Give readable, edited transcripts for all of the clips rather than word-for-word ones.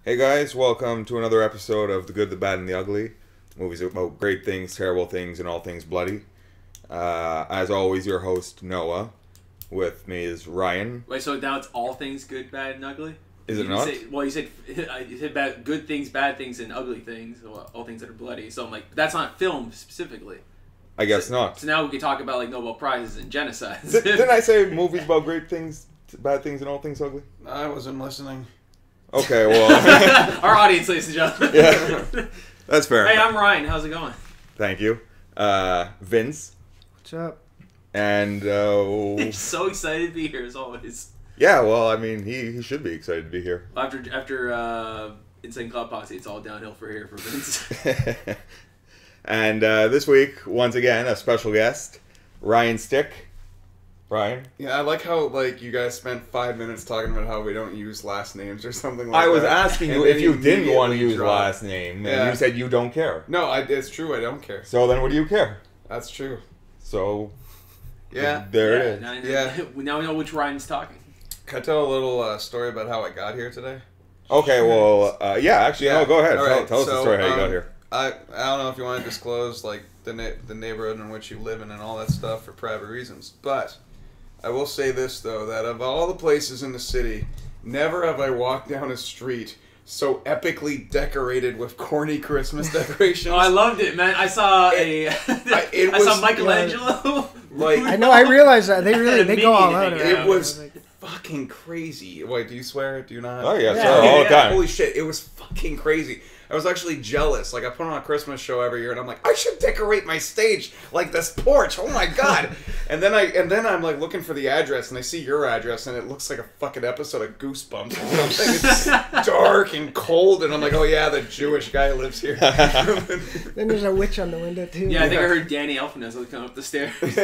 Hey guys, welcome to another episode of The Good, the Bad, and the Ugly. Movies about great things, terrible things, and all things bloody. As always, your host, Noah. With me is Ryan. Wait, so now it's all things good, bad, and ugly? Is it not? You said bad, good things, bad things, and ugly things. Well, all things that are bloody. So I'm like, that's not film specifically. I guess not. So now we can talk about like Nobel Prizes and genocides. Didn't I say movies about great things, bad things, and all things ugly? I wasn't listening. Okay, well... Our audience, ladies and gentlemen. Yeah, that's fair. Hey, I'm Ryan. How's it going? Thank you. Vince. What's up? And, He's so excited to be here as always. yeah, well, I mean, he should be excited to be here. After Insane Club Posse, it's all downhill for Vince. And this week, once again, a special guest, Ryan Stick. Ryan? Yeah, I like how you guys spent 5 minutes talking about how we don't use last names or something like that. I was asking you if you didn't want to use dropped. last name, and you said you don't care. No, it's true. I don't care. So then, what do you care? That's true. So, Yeah. there it is. Now we know which Ryan's talking. Can I tell a little story about how I got here today? Okay, well, actually, no, go ahead. All right, Tell us the story how you got here. I don't know if you want to disclose the neighborhood in which you live in and all that stuff for private reasons, but I will say this though, that of all the places in the city, never have I walked down a street so epically decorated with corny Christmas decorations. Oh, I loved it, man. I saw I saw Michelangelo. I know. I realized that they go all out. It was fucking crazy. Wait, do you swear? Do you not? Oh yeah, Yeah. sure, all the time. Holy shit! It was fucking crazy. I was actually jealous. Like, I put on a Christmas show every year, and I'm like, I should decorate my stage like this porch. Oh my god! and then I'm like looking for the address, and I see your address, and it looks like a fucking episode of Goosebumps or something. It's dark and cold, and I'm like, oh yeah, the Jewish guy lives here. Then there's a witch on the window too. Yeah, I think I heard Danny Elfman as I was coming up the stairs. And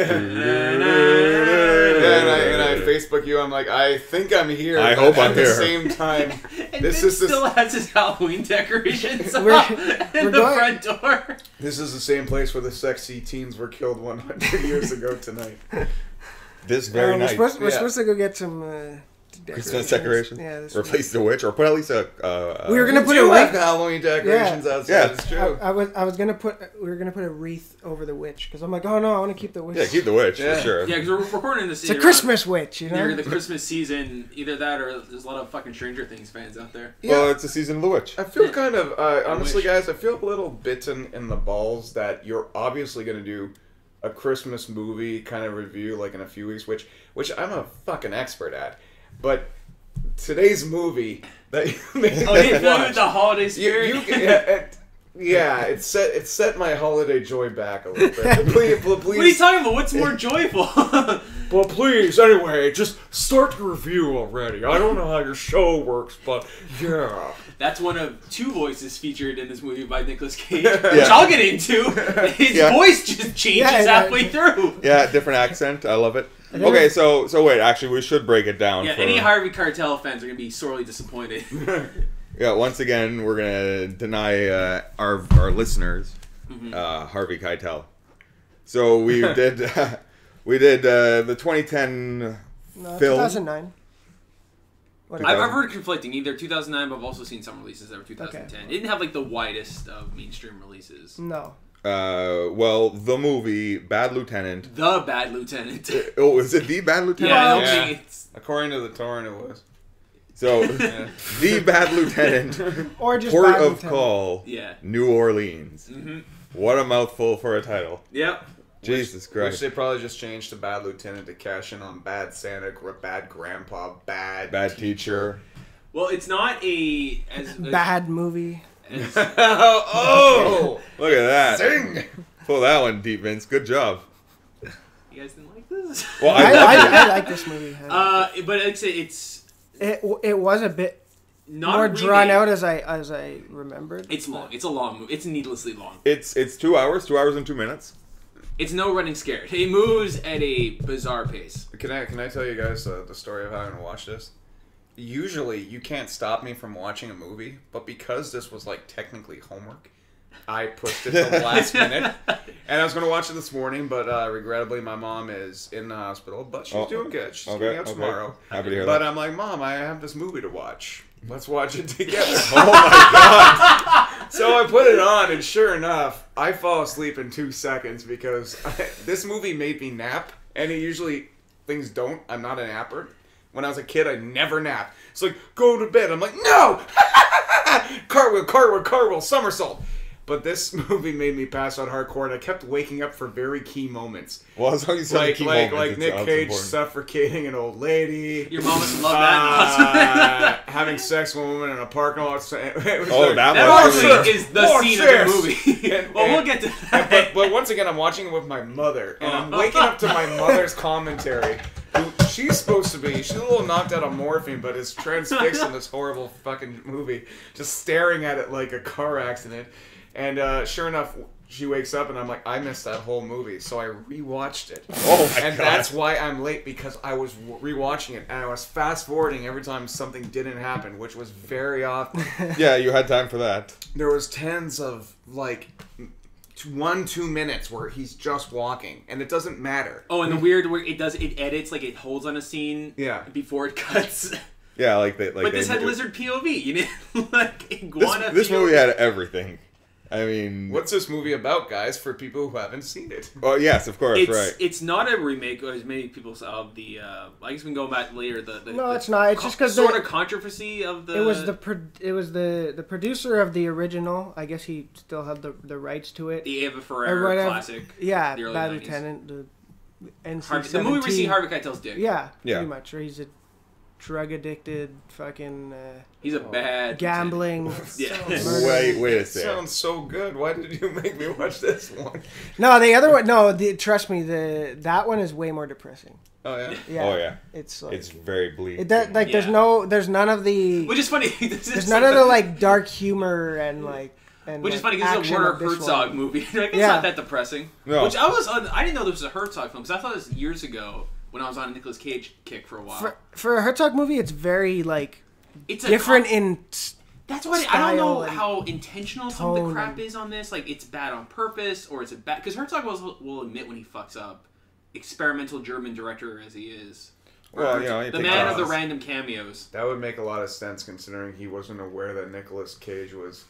I Facebook you. I'm like, I think I'm here. I but hope I'm at the here. same time, And this Vince is still has his Halloween decorations We're up in the going- front door. This is the same place where the sexy teens were killed 100 years ago tonight. This very night. We're supposed to go get some Christmas decorations. Yeah, this Replace the witch, or put at least a. We were gonna put You a have wreath. Halloween decorations outside. Yeah. It's true. I was gonna put. We were gonna put a wreath over the witch because I'm like, oh no, I want to keep the witch. Yeah, keep the witch Yeah. for sure. Yeah, because we're recording this. It's a Christmas witch, you Near know. the Christmas season, either that or there's a lot of fucking Stranger Things fans out there. Well, it's the season of the witch. I feel kind of, honestly, wish. guys, I feel a little bitten in the balls that you're obviously going to do a Christmas movie kind of review like in a few weeks, which I'm a fucking expert at. But today's movie that you made Oh, you me feel watch, the holiday spirit? it set my holiday joy back a little bit. Please, What are you talking about? What's more joyful? well, please, anyway, just start the review already. I don't know how your show works, but yeah. That's one of two voices featured in this movie by Nicolas Cage, which I'll get into. His Yeah. voice just changes halfway through. Yeah, different accent. I love it. Okay, so wait. Actually, we should break it down. Yeah, for, any Harvey Keitel fans are gonna be sorely disappointed. Yeah, once again, we're gonna deny our listeners Harvey Keitel. So we did the 2010 No, film. 2009. I've heard conflicting. Either 2009, but I've also seen some releases that were 2010. It didn't have like the widest of mainstream releases. No. Well, the movie Bad Lieutenant. The Bad Lieutenant. Oh, is it the Bad Lieutenant? Yeah, I don't Yeah. think it's... According to the torrent, it was. So, the Bad Lieutenant, Or just Port Bad of Lieutenant. Call, Yeah. New Orleans. Mm-hmm. What a mouthful for a title. Yep. Jesus Which Christ. they probably just changed to Bad Lieutenant to cash in on Bad Santa, Bad Grandpa, Bad teacher. Well, it's not as Bad movie. as Oh! Look at that. Zing! Pull that one deep, Vince. Good job. you guys didn't like this. Well, I like this movie. But it's It was a bit not more a drawn remake. out as I remembered. It's long. It's a long movie. It's needlessly long. It's 2 hours, 2 hours and 2 minutes. It's no running scared. It moves at a bizarre pace. Can I tell you guys the story of how I'm gonna watch this? Usually, you can't stop me from watching a movie, but because this was like technically homework, I pushed it to the last minute. And I was going to watch it this morning, but regrettably, my mom is in the hospital. But she's doing good. She's getting out tomorrow. Happy to hear But that. I'm like, Mom, I have this movie to watch. Let's watch it together. Oh my god! So I put it on, and sure enough, I fall asleep in 2 seconds because this movie made me nap, and usually things don't. I'm not a napper. When I was a kid, I never napped. It's like, go to bed. I'm like, no! Cartwheel, cartwheel, cartwheel, somersault. But this movie made me pass out hardcore, and I kept waking up for very key moments. Well, as long as you said key moments, like Nick Cage important. suffocating an old lady. Your mom must love that. Having sex with a woman in a parking lot. That actually is the scene of the movie. Well, we'll get to that. But once again, I'm watching it with my mother, and I'm waking up to my mother's commentary. She's supposed to be, she's a little knocked out on morphine, but is transfixed in this horrible fucking movie, just staring at it like a car accident. And sure enough, she wakes up, and I'm like, I missed that whole movie, so I rewatched it. Oh my and God. that's why I'm late, because I was rewatching it, and I was fast forwarding every time something didn't happen, which was very often. Yeah, you had time for that. There was tens of like 1-2 minutes where he's just walking, and it doesn't matter. Oh, and the weird where it edits, like it holds on a scene before it cuts. Yeah, like but this had lizard POV. You didn't like iguana. This movie had everything. I mean, what's this movie about, guys? For people who haven't seen it. Oh yes, of course, right. It's not a remake, as many people of the. I guess we can go back later. No, it's not. It's just because sort of controversy of the. It was the producer of the original. I guess he still had the rights to it. The Eva Ferrer classic. Yeah, the early Bad 90s. Lieutenant. The NC-17. The movie we see Harvey Keitel's dick. Yeah, pretty much. Or he's a drug addicted fucking. He's a bad gambling. Wait a second. Sounds so good. Why did you make me watch this one? No, the other one. No, trust me. That one is way more depressing. Oh yeah. Yeah. Oh yeah. It's like, it's very bleak. There's none of the. Which is funny. There's none of the like dark humor and like. And which is funny because it's a Werner Herzog movie. Like, it's not that depressing. No. Which I didn't know this was a Herzog film because I thought this years ago when I was on a Nicolas Cage kick for a while. For a Herzog movie, it's very like. It's different in. That's why I don't know how intentional some of the crap is on this. Like, it's bad on purpose, or it's a bad because Herzog will admit when he fucks up. Experimental German director as he is. Well, the man of the random cameos. That would make a lot of sense considering he wasn't aware that Nicolas Cage was.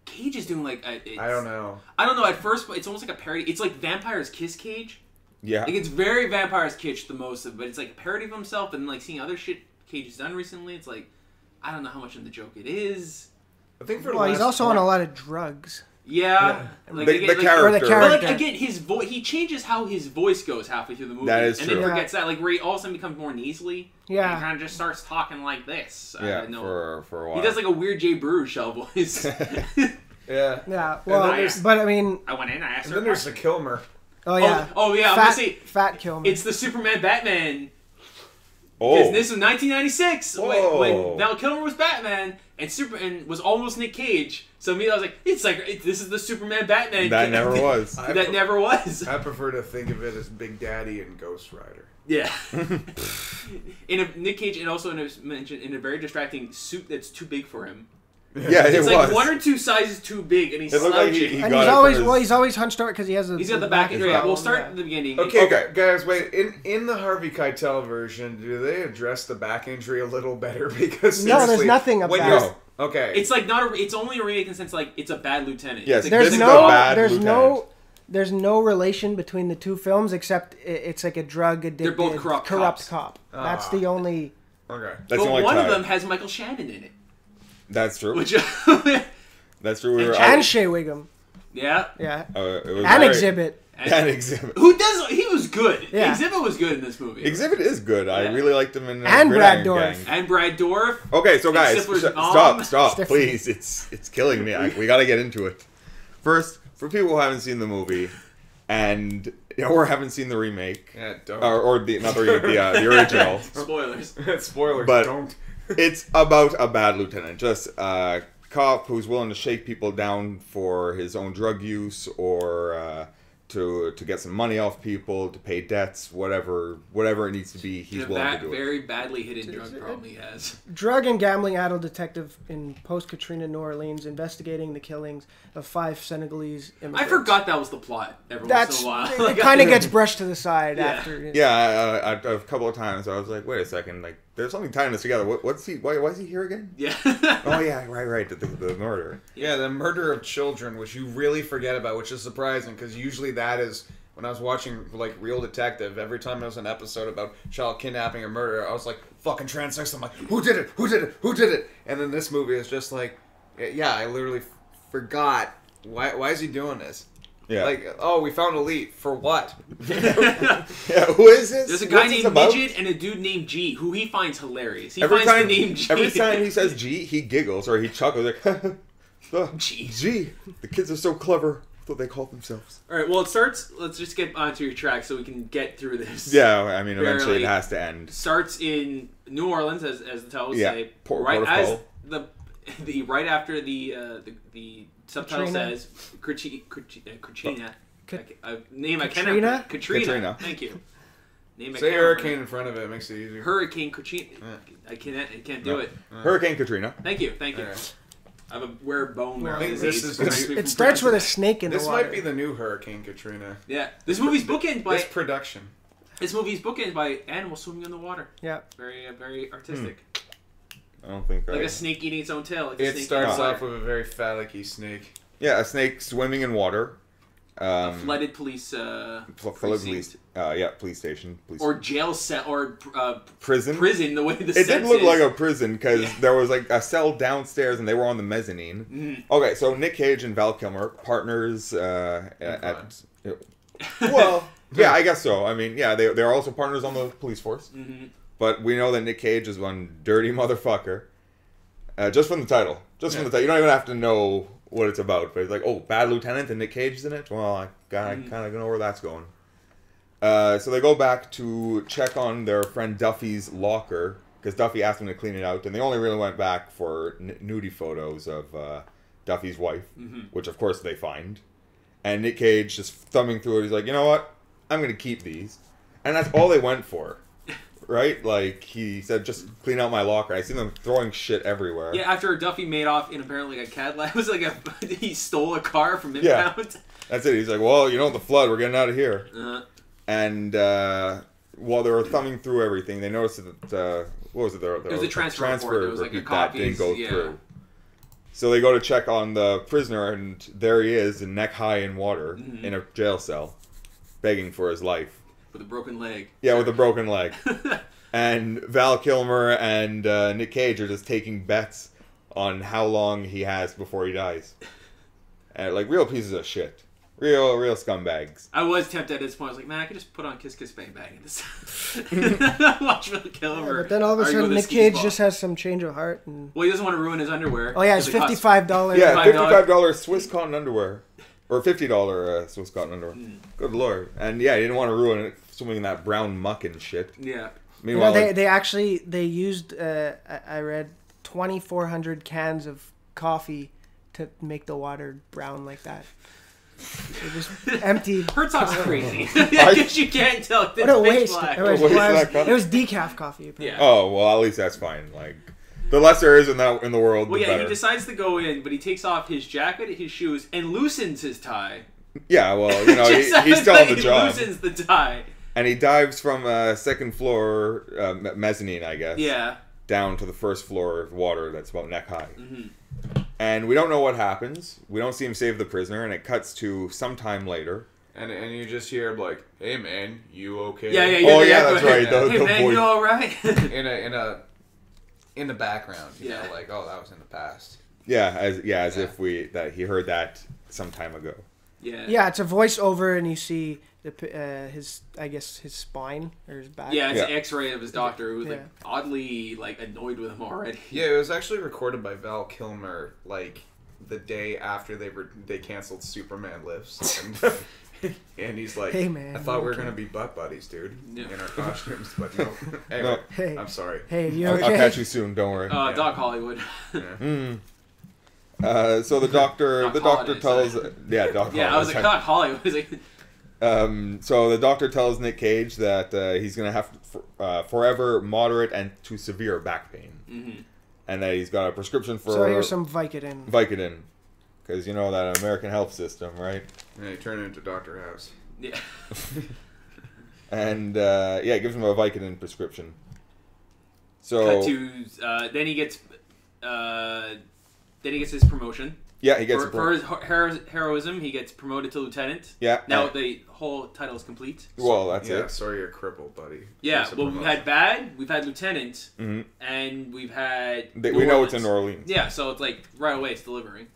Cage is doing like I don't know. At first, it's almost like a parody. It's like Vampire's Kiss Cage. Yeah. Like, it's very Vampire's Kiss the most of, but it's like a parody of himself, and like seeing other shit Cage has done recently, it's like. I don't know how much of the joke it is. I think he's also on a lot of drugs. Yeah. Like, the character. But like, again, his voice, he changes how his voice goes halfway through the movie. That is true. And then forgets that. Like, where he all of a sudden becomes more nasally. Yeah. And kind of just starts talking like this. Yeah, for a while. He does like a weird Jay Baruchel voice. Yeah. Yeah, well, but I mean... I went in, I asked her. And then there's the Kilmer. Oh, yeah. Oh yeah, I'm going to say... Fat Kilmer. It's the Superman Batman... Oh. Because this was 1996 when Val Kilmer was Batman and was almost Nick Cage. So I was like, this is the Superman Batman. That never was. That never was. I prefer to think of it as Big Daddy and Ghost Rider. Yeah. Nick Cage, and also mentioned in a very distracting suit that's too big for him. Yeah, it's like one or two sizes too big, and he's slouching. And he's always hunched over because he has he's got the back injury. We'll start at the beginning. Okay, guys, wait. In the Harvey Keitel version, do they address the back injury a little better? Because no, there's nothing about it. Okay, it's like it's only a remake in the sense like it's a bad lieutenant. Yes, there's no relation between the two films except it's like a drug addicted, they're both corrupt cop. That's the only. Okay, but one of them has Michael Shannon in it. That's true. That's true. And Shea Wiggum. Yeah. Yeah. And Exhibit. And Exhibit. He was good. Yeah. Exhibit was good in this movie. Exhibit is good. I really liked him in and Brad Dourif. And Brad Dourif. Okay, so guys, stop, please. It's killing me. We got to get into it. First, for people who haven't seen the movie, and or haven't seen the remake, or the original. Spoilers. Spoilers. But don't. It's about a bad lieutenant, just a cop who's willing to shake people down for his own drug use or to get some money off people, to pay debts, whatever it needs to be, he's willing to do it. Very badly hidden drug problem he has. Drug and gambling-addled detective in post-Katrina New Orleans investigating the killings of 5 Senegalese immigrants. I forgot that was the plot every once in a while. It kind of gets brushed to the side after. Yeah, a couple of times I was like, wait a second, like there's something tying this together. What's he? Why is he here again? Yeah. Oh yeah, right. The murder. Yeah, the murder of children, which you really forget about, which is surprising because usually that is. When I was watching, like, Real Detective, every time there was an episode about child kidnapping or murder, I was like, fucking transsex. I'm like, who did it? Who did it? Who did it? And then this movie is just like, yeah, I literally forgot. Why is he doing this? Yeah. Like, oh, we found a lead. For what? Yeah, who is this? There's a guy named Midget and a dude named G, who he finds hilarious. He finds the name G. Every time he says G, he giggles or he chuckles like, G. The kids are so clever. That's what they call themselves. All right, well, it starts. Let's just get onto your track so we can get through this. Yeah, I mean, eventually it has to end. Starts in New Orleans, as the title would say. Port as the right after the subtitle Katrina. says Katrina. Name I Katrina? cannot. Katrina. Thank you. Name Say hurricane in front of it. It makes it easier. Hurricane Katrina. I can't do it. Hurricane Katrina. Thank you. Right. I have a rare bone marrow I think disease. It starts with a snake in the This water. might be the new Hurricane Katrina. Yeah, this movie's bookended by This production. animals swimming in the water. Yeah. Very artistic. I don't think Like a snake eating its own tail. Like a It snake starts eating off with a very phallic-y snake. Yeah, a snake swimming in water. flooded police. Police station. Or jail cell or prison. Prison. The way the It did look is. like a prison because there was like a cell downstairs and they were on the mezzanine. Mm-hmm. Okay, so Nick Cage and Val Kilmer, partners well, yeah, I guess so. I mean, yeah, they're also partners on the police force. Mm-hmm. But we know that Nick Cage is one dirty motherfucker. Just from the title. From the title. You don't even have to know what it's about. But it's like, oh, Bad Lieutenant and Nick Cage is in it? Well, I kind of know where that's going. So they go back to check on their friend Duffy's locker. Because Duffy asked them to clean it out. And they only really went back for nudie photos of Duffy's wife. Mm-hmm. Which, of course, they find. And Nick Cage just thumbing through it. He's like, you know what? I'm going to keep these. And that's all they went for. Right? Like, he said, just clean out my locker. I see them throwing shit everywhere. Yeah, after Duffy made off in apparently a Cadillac. It was like he stole a car from impound. Yeah. That's it. He's like, well, you know, the flood, we're getting out of here. Uh-huh. And while they were thumbing through everything, they noticed that, what was it? It was a transfer report. It was like a copy. That didn't go through. So they go to check on the prisoner, and there he is, neck high in water, in a jail cell, begging for his life. With a broken leg. Yeah, with a broken leg. And Val Kilmer and Nick Cage are just taking bets on how long he has before he dies. And like real pieces of shit. Real scumbags. I was tempted at this point. I was like, man, I could just put on Kiss Kiss Bang Bang in this. Watch Val Kilmer. Yeah, but then all of a sudden, Nick Cage just has some change of heart. And... Well, he doesn't want to ruin his underwear. Oh, yeah, it's $55. Yeah, $55 Swiss cotton underwear. Or $50 Swiss cotton underwear. Good lord. And yeah, he didn't want to ruin it swimming in that brown muck and shit. Yeah. Meanwhile, they used, I read, 2,400 cans of coffee to make the water brown like that. It was empty. Herzog's crazy. I guess you can't tell. What a waste. Black. It was decaf coffee. Apparently. Yeah. Oh, well, at least that's fine. Like, the less there is in the world, the better. He decides to go in, but he takes off his jacket, his shoes, and loosens his tie. Yeah, well, you know, he's still on the job. He loosens the tie. And he dives from a second floor mezzanine, I guess. Yeah. Down to the first floor of water that's about neck high. Mm-hmm. And we don't know what happens. We don't see him save the prisoner, and it cuts to some time later. And you just hear like, "Hey man, you okay?" Yeah. Oh yeah, that's right. Hey man, you all right? in the background, you know, like, oh, that was in the past. Yeah, as if he heard that some time ago. Yeah. Yeah, it's a voiceover, and you see his spine or his back. Yeah, it's an X-ray of his doctor who was like oddly like annoyed with him already. Yeah, it was actually recorded by Val Kilmer like the day after they canceled Superman Lives, and he's like, "Hey man, I thought we were gonna be butt buddies, dude, in our costumes, but no." Anyway, hey, I'm sorry. Hey, you I'll okay? catch you soon. Don't worry. Doc Hollywood. So the doctor tells Doc. Yeah, I was like, Doc Hollywood. So the doctor tells Nick Cage that he's gonna have forever moderate and to severe back pain, and that he's got a prescription for. So here's some Vicodin. Vicodin, because you know that American health system, right? Yeah, he turned it into Dr. House. Yeah. And it gives him a Vicodin prescription. So then he gets his promotion. Yeah, he gets for his heroism. He gets promoted to lieutenant. Yeah. Now the whole title is complete. Well, that's it. Yeah, sorry you're crippled, buddy. Yeah. Well, we've had bad, we've had lieutenant, and we've had. We know it's in New Orleans. Yeah, so it's like right away it's delivering.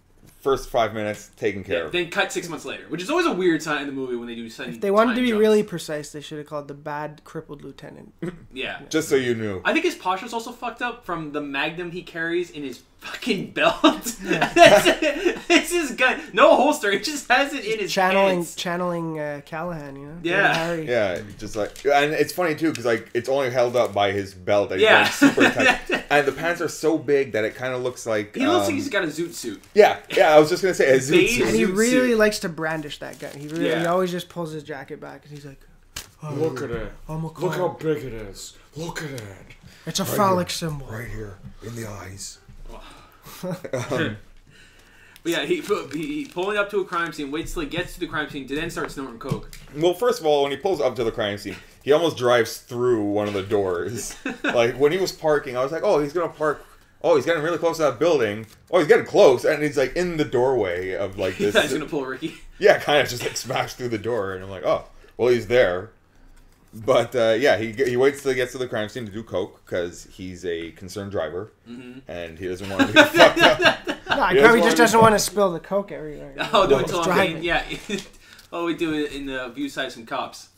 First 5 minutes taken care of. Then cut 6 months later, which is always a weird sign in the movie when they do sudden. If they wanted to be really precise, they should have called the bad crippled lieutenant. Yeah. Just so you knew. I think his posture's also fucked up from the magnum he carries in his fucking belt. Yeah. It's his gun. No holster. He just has it in his pants. Channeling Callahan, you know? Yeah. Yeah, just like... And it's funny, too, because like it's only held up by his belt. That he's wearing super tight. And the pants are so big that it kind of looks like... He looks like he's got a zoot suit. Yeah, I was just going to say a zoot suit. And he really likes to brandish that gun. He always just pulls his jacket back and he's like... Oh, look at it. Look how big it is. Look at it. It's a phallic symbol. Right here, in the eyes. But yeah, he pulling up to a crime scene, waits till he gets to the crime scene to then start snorting coke. Well, first of all, when he pulls up to the crime scene, he almost drives through one of the doors. Like, when he was parking, I was like, oh, he's going to park... Oh, he's getting really close to that building. Oh, he's getting close. And he's, like, in the doorway of, like, this... He's going to pull Ricky. Yeah, kind of just, like, smashed through the door. And I'm like, oh, well, he's there. But, yeah, he waits till he gets to the crime scene to do coke, because he's a concerned driver. And he doesn't want to be fucked up. No, he probably just doesn't want to spill the coke everywhere. Oh, do it until I'm paying. Yeah. Oh, we do it in the view side of some cops.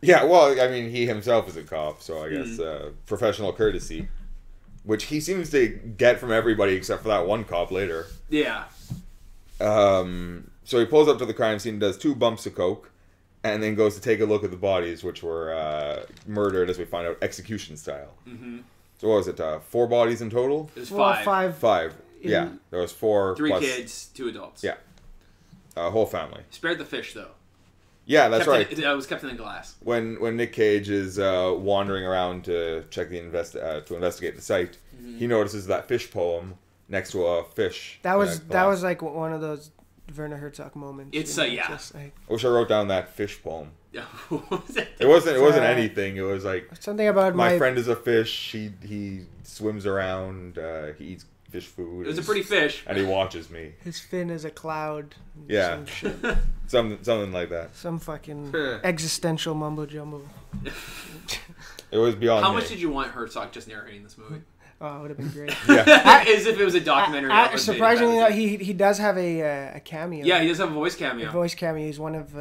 Yeah, well, I mean, he himself is a cop, so I guess professional courtesy. Which he seems to get from everybody except for that one cop later. Yeah. So he pulls up to the crime scene, does 2 bumps of coke, and then goes to take a look at the bodies, which were murdered, as we find out, execution style. So what was it, 4 bodies in total? It was 5. 5. Yeah, there was 4 3 plus, kids, 2 adults. Yeah. Whole family. Spared the fish, though. Yeah, that's right. It was kept in the glass. When Nick Cage is wandering around to check the to investigate the site, he notices that fish poem next to a fish. That was like one of those Werner Herzog moments. It's yeah. I wish I wrote down that fish poem. What was it? It wasn't anything. It was like something about my friend is a fish. He swims around. He eats fish food. It was a pretty fish. And he watches me. His fin is a cloud. Yeah. Something like that. Some fucking existential mumbo jumbo. It was beyond. How much did you want Herzog just narrating this movie? Oh, it would have been great. Yeah. As if it was a documentary. Surprisingly, he does have a cameo. Yeah, he does have a voice cameo. A voice cameo. He's one of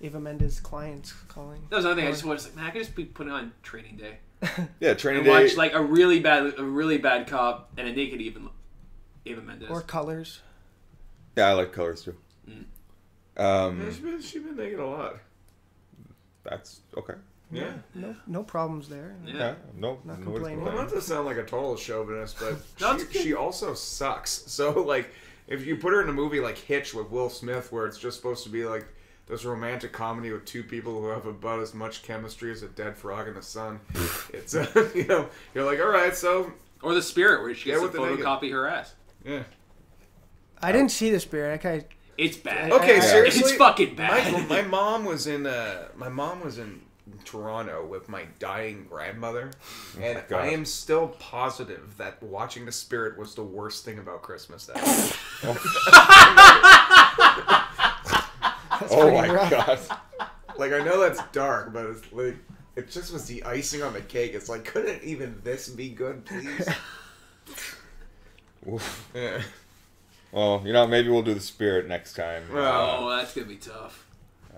Eva Mendes' clients calling. That was another thing. I just was like, man, I could just be putting on Training Day. Yeah, Training and Day. Watch like a really bad cop and a naked Eva Mendes. Or Colors. Yeah, I like Colors too. She's been naked a lot. That's okay. Yeah. No problems there. Yeah. No. Not complaining. Well, not to sound like a total chauvinist, but she also sucks. So, like, if you put her in a movie like Hitch with Will Smith, where it's just supposed to be like this romantic comedy with 2 people who have about as much chemistry as a dead frog in the sun, it's you're like, all right, so. Or The Spirit, where she gets to photocopy her ass. Yeah. I didn't see The Spirit. It's bad. Okay, seriously, it's fucking bad. My mom was in Toronto with my dying grandmother, and I am still positive that watching The Spirit was the worst thing about Christmas that year. Oh my god! Like, I know that's dark, but it's like it just was the icing on the cake. It's like, couldn't even this be good, please? Yeah. Well, maybe we'll do The Spirit next time. Oh, that's gonna be tough.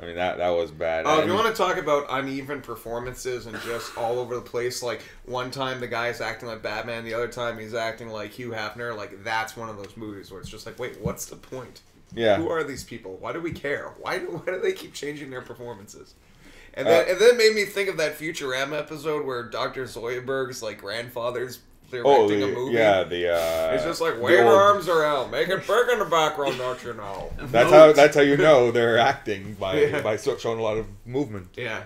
I mean, that was bad. Oh, if you want to talk about uneven performances and just all over the place, like one time the guy's acting like Batman, the other time he's acting like Hugh Hefner, like that's one of those movies where it's just like, wait, what's the point? Yeah. Who are these people? Why do we care? Why do they keep changing their performances? And then it made me think of that Futurama episode where Dr. Zoidberg's like grandfather's directing a movie. Yeah, it's just like wave your arms around, make it big in the background, don't you know? That's how you know they're acting by showing a lot of movement. Yeah.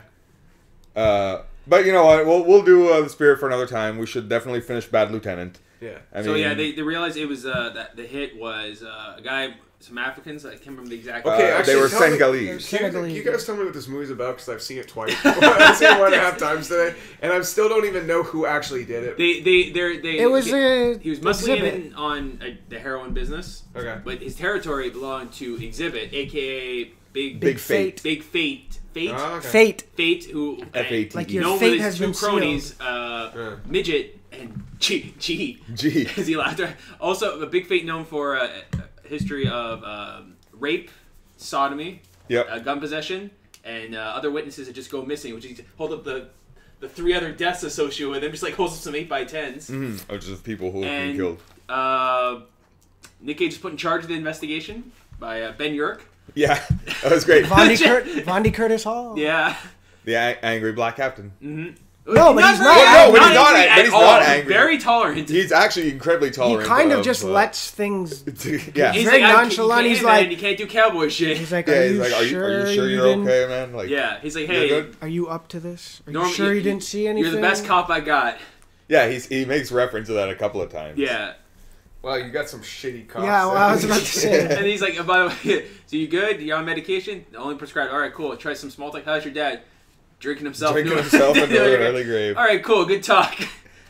But you know what? We'll do The Spirit for another time. We should definitely finish Bad Lieutenant. Yeah. I So mean, yeah, they realized it was that the hit was a guy, some Africans. I can't remember the exact. Okay, actually, they were tell me- Senegalese. Can you guys tell me what this movie's about? Because I've seen it twice. I've seen it 1.5 times today, and I still don't even know who actually did it. It was he was muscling Exhibit. in on the heroin business. Okay. But his territory belonged to Exhibit, aka Big Fate. Big Fate. Oh, okay. Fate. Who F-A-T-E. Like your known fate with has his two been cronies, sealed. Midget and G. G. As he laughed. Also, a Big Fate known for a history of rape, sodomy, Yep. gun possession, and other witnesses that just go missing, which is hold up the 3 other deaths associated with him, just like holds up some 8x10s. Mm-hmm. Of just people who have been And killed. Nick Cage is put in charge of the investigation by Ben Urich. Yeah, that was great. Vondi Curtis Hall. Yeah. The angry black captain. Mm-hmm. No, but he's very not. No, but he's not. angry But at he's all. not angry. Very tolerant. He's actually incredibly He tolerant. kind of just lets things. Yeah. He's very like, nonchalant. You he's can't, like- man, you can't do cowboy shit. He's like, Yeah, are he's you like, are you sure you're didn't- okay, man? Like, Yeah, he's like, you're hey, good? Are you up to this? Are you Norm, sure you didn't see anything? You're the best cop I got. Yeah, he makes reference to that a couple of times. Yeah. Well, you got some shitty cops. Yeah, well, I was about to say. And he's like, oh, by the way, so you good? You on medication? Only prescribed. All right, cool. Try some small talk. How's your dad? Drinking himself. Drinking into himself into an early grave. All right, cool. Good talk.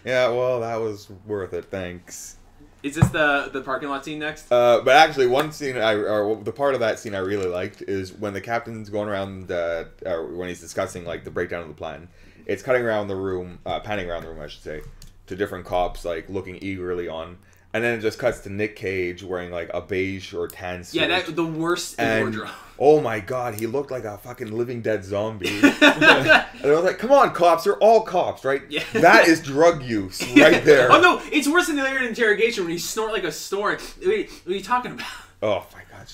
Yeah, well, that was worth it. Thanks. Is this the parking lot scene next? But actually, one scene or the part of that scene I really liked is when the captain's going around, when he's discussing like the breakdown of the plan. It's cutting around the room, panning around the room, I should say, to different cops like looking eagerly on, and then it just cuts to Nick Cage wearing like a beige or tan suit. Yeah, that's the worst in and, wardrobe. oh my god, he looked like a fucking living dead zombie. And I was like, come on, cops, you're all cops, right? Yeah. That is drug use right there. Oh no, it's worse than the later interrogation when he snort like a snort. What are you talking about? Oh my god,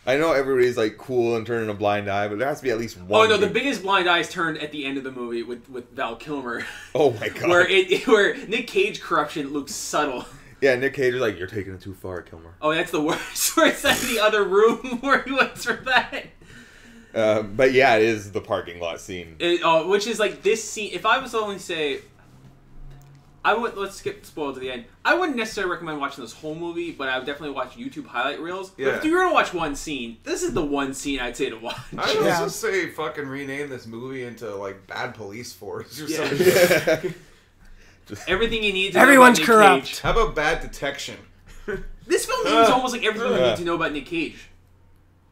I know everybody's like cool and turning a blind eye, but there has to be at least one. Oh no, the biggest blind eye is turned at the end of the movie with Val Kilmer. Oh my god. where Nick Cage corruption looks subtle. Yeah, Nick Cage is like, you're taking it too far, Kilmer. Oh, that's the worst. Where it's in the other room where he went for that. But yeah, it is the parking lot scene. Which is like this scene. If I was to only say, let's skip spoil to the end. I wouldn't necessarily recommend watching this whole movie, but I would definitely watch YouTube highlight reels. Yeah. But if you're gonna watch one scene, this is the one scene I'd say to watch. I would Yeah. also say fucking rename this movie into like Bad Police Force or Yeah. something. Yeah. Everything you need to know Everyone's about Nick corrupt. Cage. How about Bad Detection? This film is almost like everything you need to know about Nick Cage.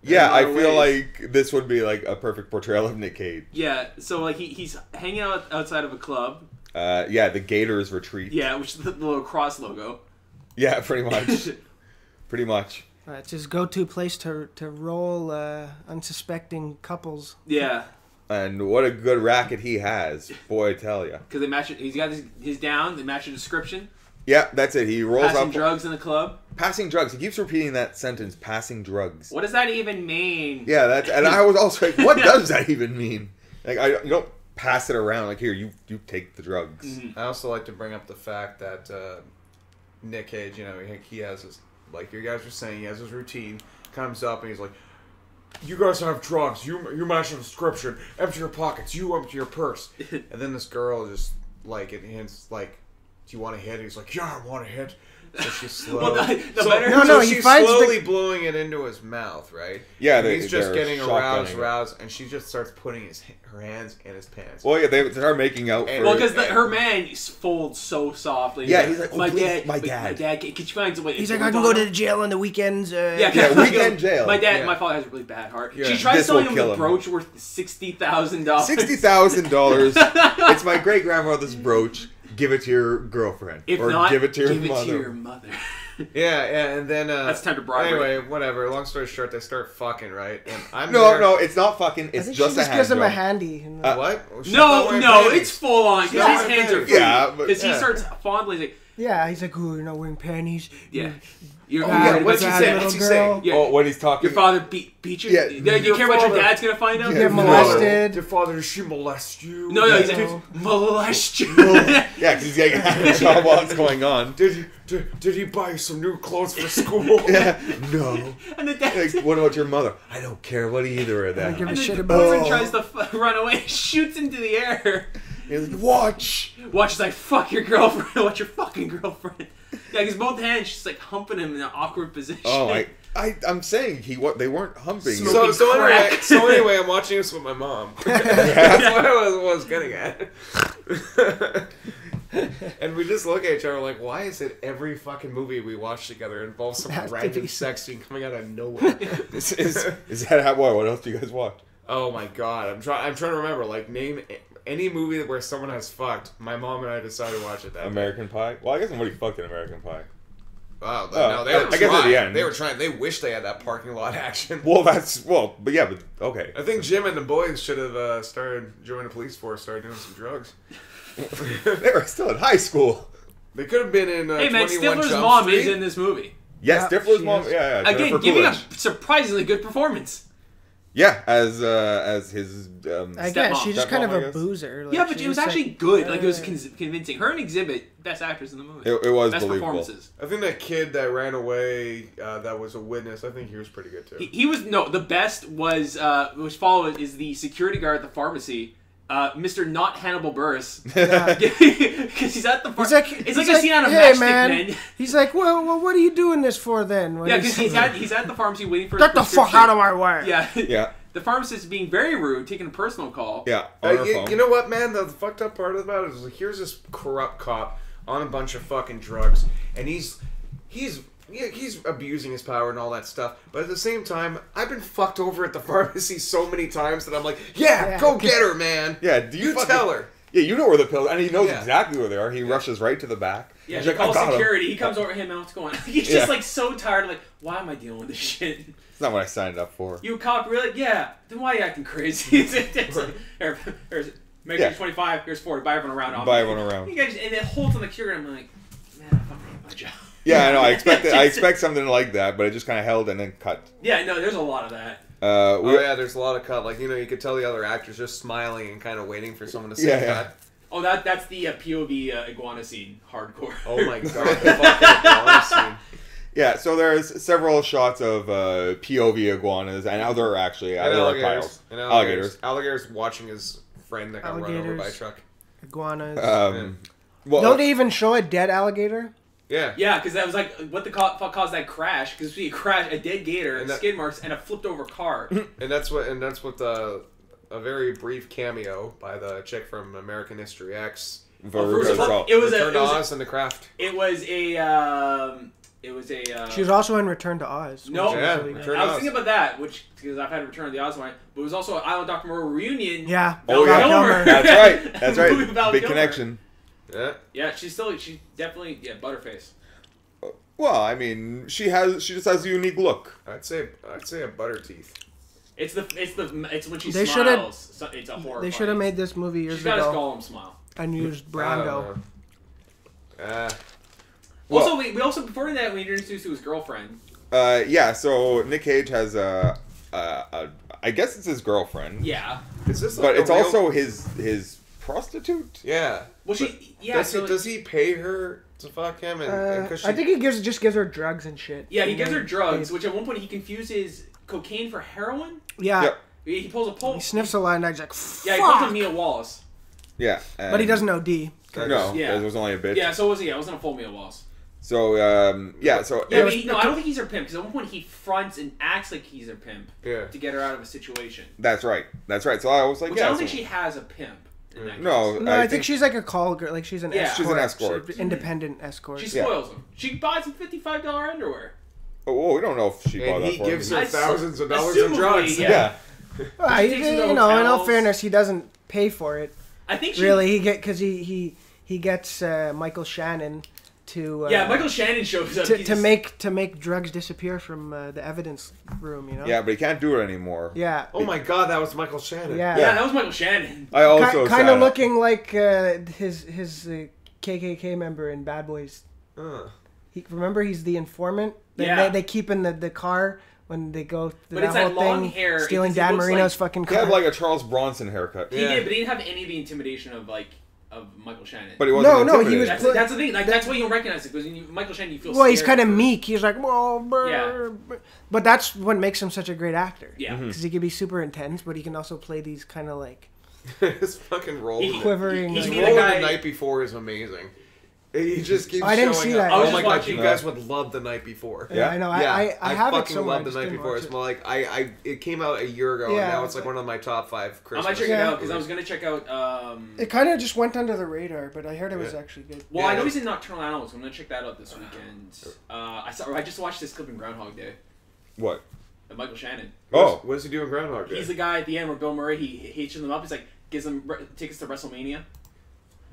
Yeah, In a I lot of feel ways. like this would be like a perfect portrayal of Nick Cage. Yeah, so like he's hanging out outside of a club. Yeah, the Gators Retreat. Yeah, which is the little cross logo. Yeah, pretty much. Pretty much. It's his go-to place to roll unsuspecting couples. Yeah, And what a good racket he has. Boy, I tell ya. because they match it. He's got his down. They match the description. Yeah, that's it. He rolls Passing up. drugs in the club. Passing drugs. He keeps repeating that sentence, passing drugs. What does that even mean? Yeah, and I was also like, what does that even mean? Like, you don't pass it around. Like, here, you take the drugs. Mm-hmm. I also like to bring up the fact that Nick Cage, you know, he has his, like you guys were saying, he has his routine. Comes up and he's like, "You guys have drugs. You match the description. Empty your pockets. You empty your purse." And then this girl just like it hints like, "Do you want to hit?" He's like, "Yeah, I want to hit." So she's slow. Well, No, she's he finds slowly blowing it into his mouth, right? Yeah, and he's just they're getting shotgunning it. aroused, and she just starts putting her hands in his pants. Well, yeah, they start making out And- for Well, because her man folds so softly. Yeah, he's like, "Oh, my please, dad, my dad." Could you find some way? He's like, I can go to the jail on the weekends. Yeah, weekend jail. My dad, Yeah. my father has a really bad heart. Yeah. She tries This selling will him kill the him. brooch worth $60,000. $60,000. It's my great grandmother's brooch. Give it to your girlfriend, If or not, give it to your give mother. it to your mother. Yeah, and then That's time to bribery. Anyway, whatever. Long story short, they start fucking, right? And I'm No, there- no, it's not fucking. I It's think just she a just hand gives him a job. handy. What? She's not No, wearing no, panties. it's full on. She's Because not his wearing hands are panties. free. Yeah, but- Because he yeah. starts fondling. He's like, Yeah, he's like, "Ooh, you're not wearing panties." yeah. Your, yeah, your- what's he your- say? little What's he girl. say? Yeah. Oh, when he's talking. Your father beat you? Yeah. Do you care what your father- dad's going to find out? Yeah, Get molested. Your father, did she molest you? No, he's No. like, molest you. Yeah, because he's getting a hand job while it's going on. Did he buy you some new clothes for school? Yeah, no. And the dad, Like, what about your mother? I don't care what either of I don't that. give a and shit the about. boyfriend Oh. tries to run away, shoots into the air. He's like, watch. Watch as I fuck your girlfriend. Watch your fucking girlfriend. Yeah, because both hands, she's like humping him in an awkward position. Oh, I'm saying they weren't humping. So anyway, I'm watching this with my mom. That's what I was getting at. And we just look at each other like, why is it every fucking movie we watch together involves some random sex scene coming out of nowhere? Is that how? What else do you guys watch? Oh my god, I'm trying to remember. Like, name any movie where someone has fucked. My mom and I decided to watch it. American Pie. Well, I guess nobody fucked in American Pie. Wow, no, they were trying. Guess at the end. They were trying. They wish they had that parking lot action. But okay. I think Jim and the boys should have started joining the police force, started doing some drugs. They were still in high school. They could have been in. Hey man, 21 Stifler's Jump mom Street. is in this movie. Yes, Stifler's mom. Yeah. Again, giving a surprisingly good performance. Yeah, as his. I guess she's just kind of a boozer. Like, yeah, but it was actually good. Like, it was convincing. Her and Exhibit, best actors in the movie. It was best believable. performances. I think that kid that ran away, that was a witness. I think he was pretty good too. He was the best was which followed is the security guard at the pharmacy. Mr. Not Hannibal Buress, because he's at the pharmacy. It's like a scene on a Matchstick Man. He's like, well, what are you doing this for then? Yeah, because he's at the pharmacy waiting for. Get the fuck out of my way! Yeah. The pharmacist being very rude, taking a personal call. Yeah, on her phone. You know what, man? The fucked up part about it is like, here's this corrupt cop on a bunch of fucking drugs, and he's abusing his power and all that stuff. But at the same time, I've been fucked over at the pharmacy so many times that I'm like, go get her, man. Yeah, do you tell her? Yeah, you know where the pills, and he knows exactly where they are. He rushes right to the back. Yeah, he calls security. He comes over to him and what's going on. He's just like so tired. Like, why am I dealing with this shit? It's not what I signed up for. You a cop? Really? Yeah. Then why are you acting crazy? Make 25. Here's 40. Buy everyone around. Buy everyone around. You guys, and it holds on the cure, and I'm like, man, I fucking hate my job. Yeah, I know. I expect something like that, but it just kind of held and then cut. Yeah, no, there's a lot of that. There's a lot of cut. Like, you could tell the other actors just smiling and kind of waiting for someone to say cut. Oh, that's the POV iguana scene, hardcore. Oh my god, the fucking iguana scene. Yeah, so there's several shots of POV iguanas and other reptiles. Alligators watching his friend that got run over by a truck. Iguanas. Don't they even show a dead alligator? Yeah. Yeah, because that was like, what the fuck caused that crash? Because we crashed a dead gator, and skid marks, and a flipped over car. And that's what a very brief cameo by the chick from American History X. It was Return to Oz and The Craft. It was she was also in Return to Oz. No, I was thinking about that, because I've had Return to the Oz one, but it was also an Island Dr. Moreau reunion. Yeah. Oh yeah, that's right. Big connection. Yeah. Yeah, she definitely Butterface. Well, I mean, she just has a unique look. I'd say a butter teeth. It's when she smiles. It's a horror. They should have made this movie years ago. She's got a Gollum smile. And used Brando. Also, we also before that we introduced to his girlfriend. So Nick Cage has I guess it's his girlfriend. Yeah. Is this but it's also his prostitute. Yeah. Well, does he pay her to fuck him? I think he just gives her drugs and shit. Yeah, he gives her drugs, which at one point he confuses cocaine for heroin. Yeah. Yep. He pulls a pole. He sniffs a line and he's like, fuck. Yeah, he pulls a Mia Wallace. Yeah. But he doesn't OD. No, it was only a bit. Yeah, so it wasn't a full Mia Wallace. So, I don't think he's her pimp, because at one point he fronts and acts like he's her pimp to get her out of a situation. That's right. So I was like, I don't think she has a pimp. No, I think she's like a call girl. Like she's an escort. She's an escort. Independent escort. She spoils him. She buys him $55 underwear. Oh, we don't know if she bought that for him. And he gives her thousands of dollars in drugs. Yeah. In all fairness, he doesn't pay for it. I think because he gets Michael Shannon to Michael Shannon shows up to make drugs disappear from the evidence room. Yeah, but he can't do it anymore. Yeah. Oh my God, that was Michael Shannon. Yeah, that was Michael Shannon. I also kind of looking like his KKK member in Bad Boys. Remember, he's the informant. They keep in the car when they go through but it's whole that long thing, hair stealing Dan Marino's fucking car. He had like a Charles Bronson haircut. He did, but he didn't have any of the intimidation of Michael Shannon. But he wasn't he was. That's the thing. That's why you don't recognize it, because Michael Shannon, you feel. Well, he's kind of meek. He's like, yeah. But that's what makes him such a great actor. Yeah, because he can be super intense, but he can also play these kind of like his fucking role. Quivering. His role in The Night Before is amazing. He just keeps I didn't showing see up. that. I was Oh my just god, watching you guys would love The Night Before. Yeah, I know. Yeah, I have it fucking somewhere. love The Night Before. It's more like it came out a year ago, Yeah, and now it's like one of my top 5 I Christmas. might check it out because I was gonna check out. It kind of just went under the radar, but I heard it was actually good. Well, I know he's in Nocturnal Animals. So I'm gonna check that out this weekend. I just watched this clip in Groundhog Day. What? Michael Shannon. Oh, what does he do in Groundhog Day? He's the guy at the end where Bill Murray he hitches them up. He's like gives them tickets to WrestleMania.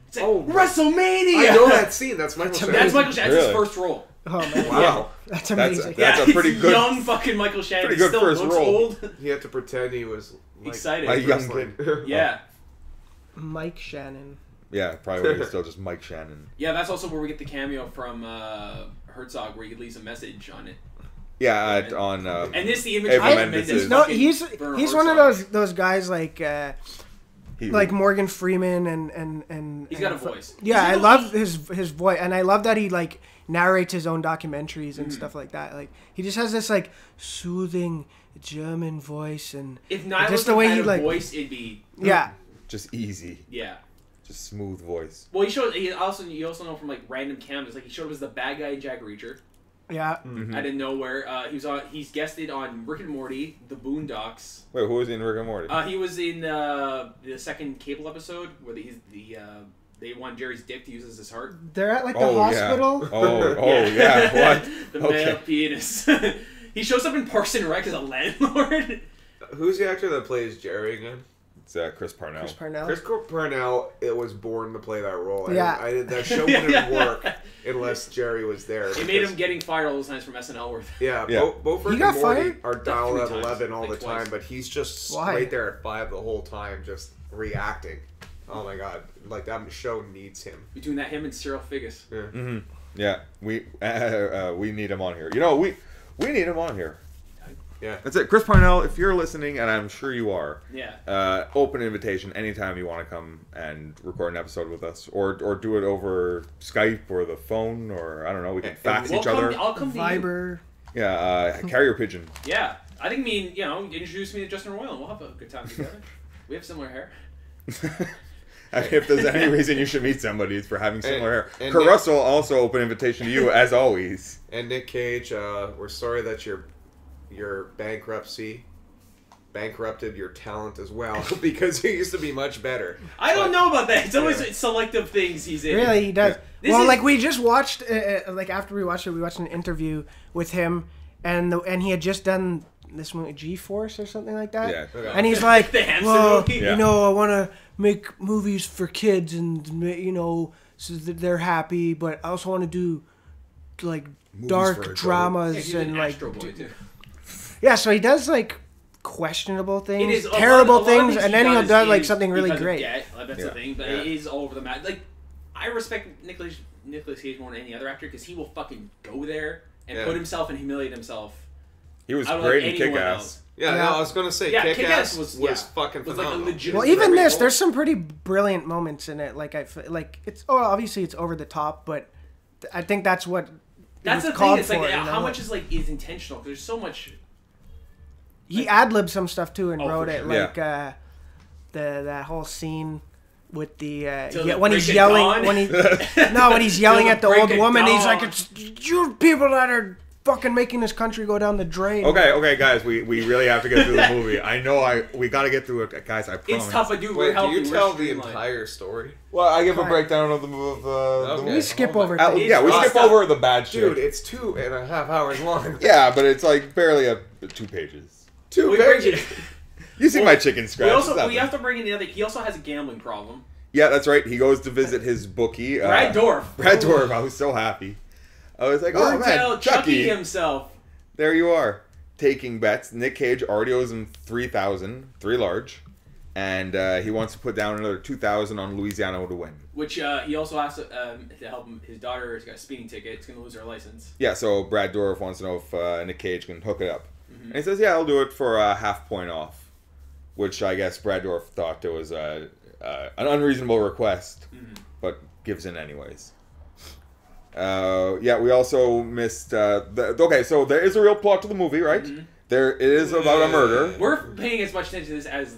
It's like, WrestleMania! I know that scene. That's Michael Shannon. That's Michael Shannon. That's his Really? first role. Oh man, Wow. that's amazing. That's a it's pretty good, young fucking Michael Shannon. pretty He good still first looks role. old. He had to pretend he was like, Excited. a young wrestling. kid. Yeah. Mike Shannon. Yeah, probably when he's still just Mike Shannon. Yeah, that's also where we get the cameo from Herzog, where he leaves a message on it. Yeah, on. And this the image Eva of Mendes Mendes is- No, fucking he's Werner one of Herzog. those guys like Morgan Freeman and He's got a voice. Yeah, He's I got a- love his voice, and I love that he like narrates his own documentaries and stuff like that. Like he just has this like soothing German voice, and If Nyla just the way had he a like voice, it'd be yeah. just easy, yeah. just smooth voice. Well, you also know from like random cameos, like he showed up as the bad guy in Jack Reacher. Yeah. I didn't know where he's guested on Rick and Morty, The Boondocks. Wait, who was in Rick and Morty? He was in the second Cable episode where they want Jerry's dick to use as his heart. They're at like the hospital. Yeah. Oh, yeah. What? The male penis. He shows up in Parks and Rec as a landlord. Who's the actor that plays Jerry again? It's Chris Parnell. Chris Parnell. Chris Parnell. It was born to play that role. Yeah. That show wouldn't work unless Jerry was there. It made him getting fired all those times from SNL. Worth. Yeah, Yeah. both He Rick got and Morty fired? are dialed Like at 3 times, 11 all like the twice. time, but he's just Why? right there at 5 the whole time, just reacting. Oh my god, like that show needs him. Between that, him and Cyril Figgis. Yeah. Mm-hmm. Yeah, we need him on here. You know, we need him on here. Yeah. That's it. Chris Parnell, if you're listening, and I'm sure you are, Yeah. open invitation anytime you want to come and record an episode with us, or do it over Skype or the phone, or I don't know, we can fax each other. I'll come to you. Viber. Yeah, carrier pigeon. Yeah. I think introduce me to Justin Roiland. We'll have a good time together. We have similar hair. I mean, if there's any reason you should meet somebody, it's for having similar hair. and Kurt Nick- Russell, also open invitation to you, as always. And Nick Cage, we're sorry that your bankruptcy bankrupted your talent as well, because he used to be much better. I don't know about that. It's always selective things he's in. Really, he does. This Well, is- like we just watched, like after we watched it, we watched an interview with him, and he had just done this movie, G-Force or something like that. Yeah. Okay. And he's like, The hamster well, movie? Yeah. you know, I want to make movies for kids, and so that they're happy, but I also want to do like Movies for dark adults. dramas He's and in like Astro Boy, too. yeah. So he does like questionable It things, is terrible a lot of things, he and then he'll does do like is something really because of great. debt, that's the Yeah. thing, but Yeah. it is all over the map. Like, I respect Nicolas Cage more than any other actor because he will fucking go there and Yeah. put himself and humiliate himself. He was I don't great like in anyone Kick-Ass. else. Yeah, Yeah. no, I was gonna say Yeah, Kick-Ass Kick-Ass was fucking was like a phenomenal. legit. Well, even this, there's some pretty brilliant moments in it. Like it's obviously it's over the top, but I think that's what That's it the was thing. called It's like for, how much is intentional? 'Cause there's so much. he ad-libbed some stuff too and Oh, wrote for it, sure. like that whole scene with the Till the when he's break of yelling dawn? when he's yelling Till at the the old break of woman. He's dawn. like, it's you people that are fucking making this country go down the drain. Okay, guys, we really have to get through the movie. I know we got to get through it, guys. I promise. It's tough. I do. Wait, do help you We're tell the streamlined. entire story? Well, I give a Fine. breakdown of the Okay. movie. We skip Oh my- over Uh, things. yeah, we It's skip tough. over the bad shit. Dude, it's 2.5 hours long. Yeah, but it's like barely 2 pages. 2 We bring pages. You see my chicken scratch. We have to bring in the other. He also has a gambling problem. Yeah, that's right. He goes to visit his bookie. Brad Dourif. Brad Dourif. I was so happy. I was like, oh Or man, tell Chucky Chucky. himself. There you are. Taking bets. Nick Cage already owes him 3,000, 3 large. And he wants to put down another 2,000 on Louisiana to win. Which he also has to help him. His daughter's got a speeding ticket. It's going to lose her license. Yeah, so Brad Dourif wants to know if Nick Cage can hook it up. And he says, yeah, I'll do it for a half point off. Which I guess Brad Dourif thought it was an unreasonable request, but gives in anyways. Yeah, we also missed... okay, so there is a real plot to the movie, right? There it is about a murder. We're paying as much attention to this as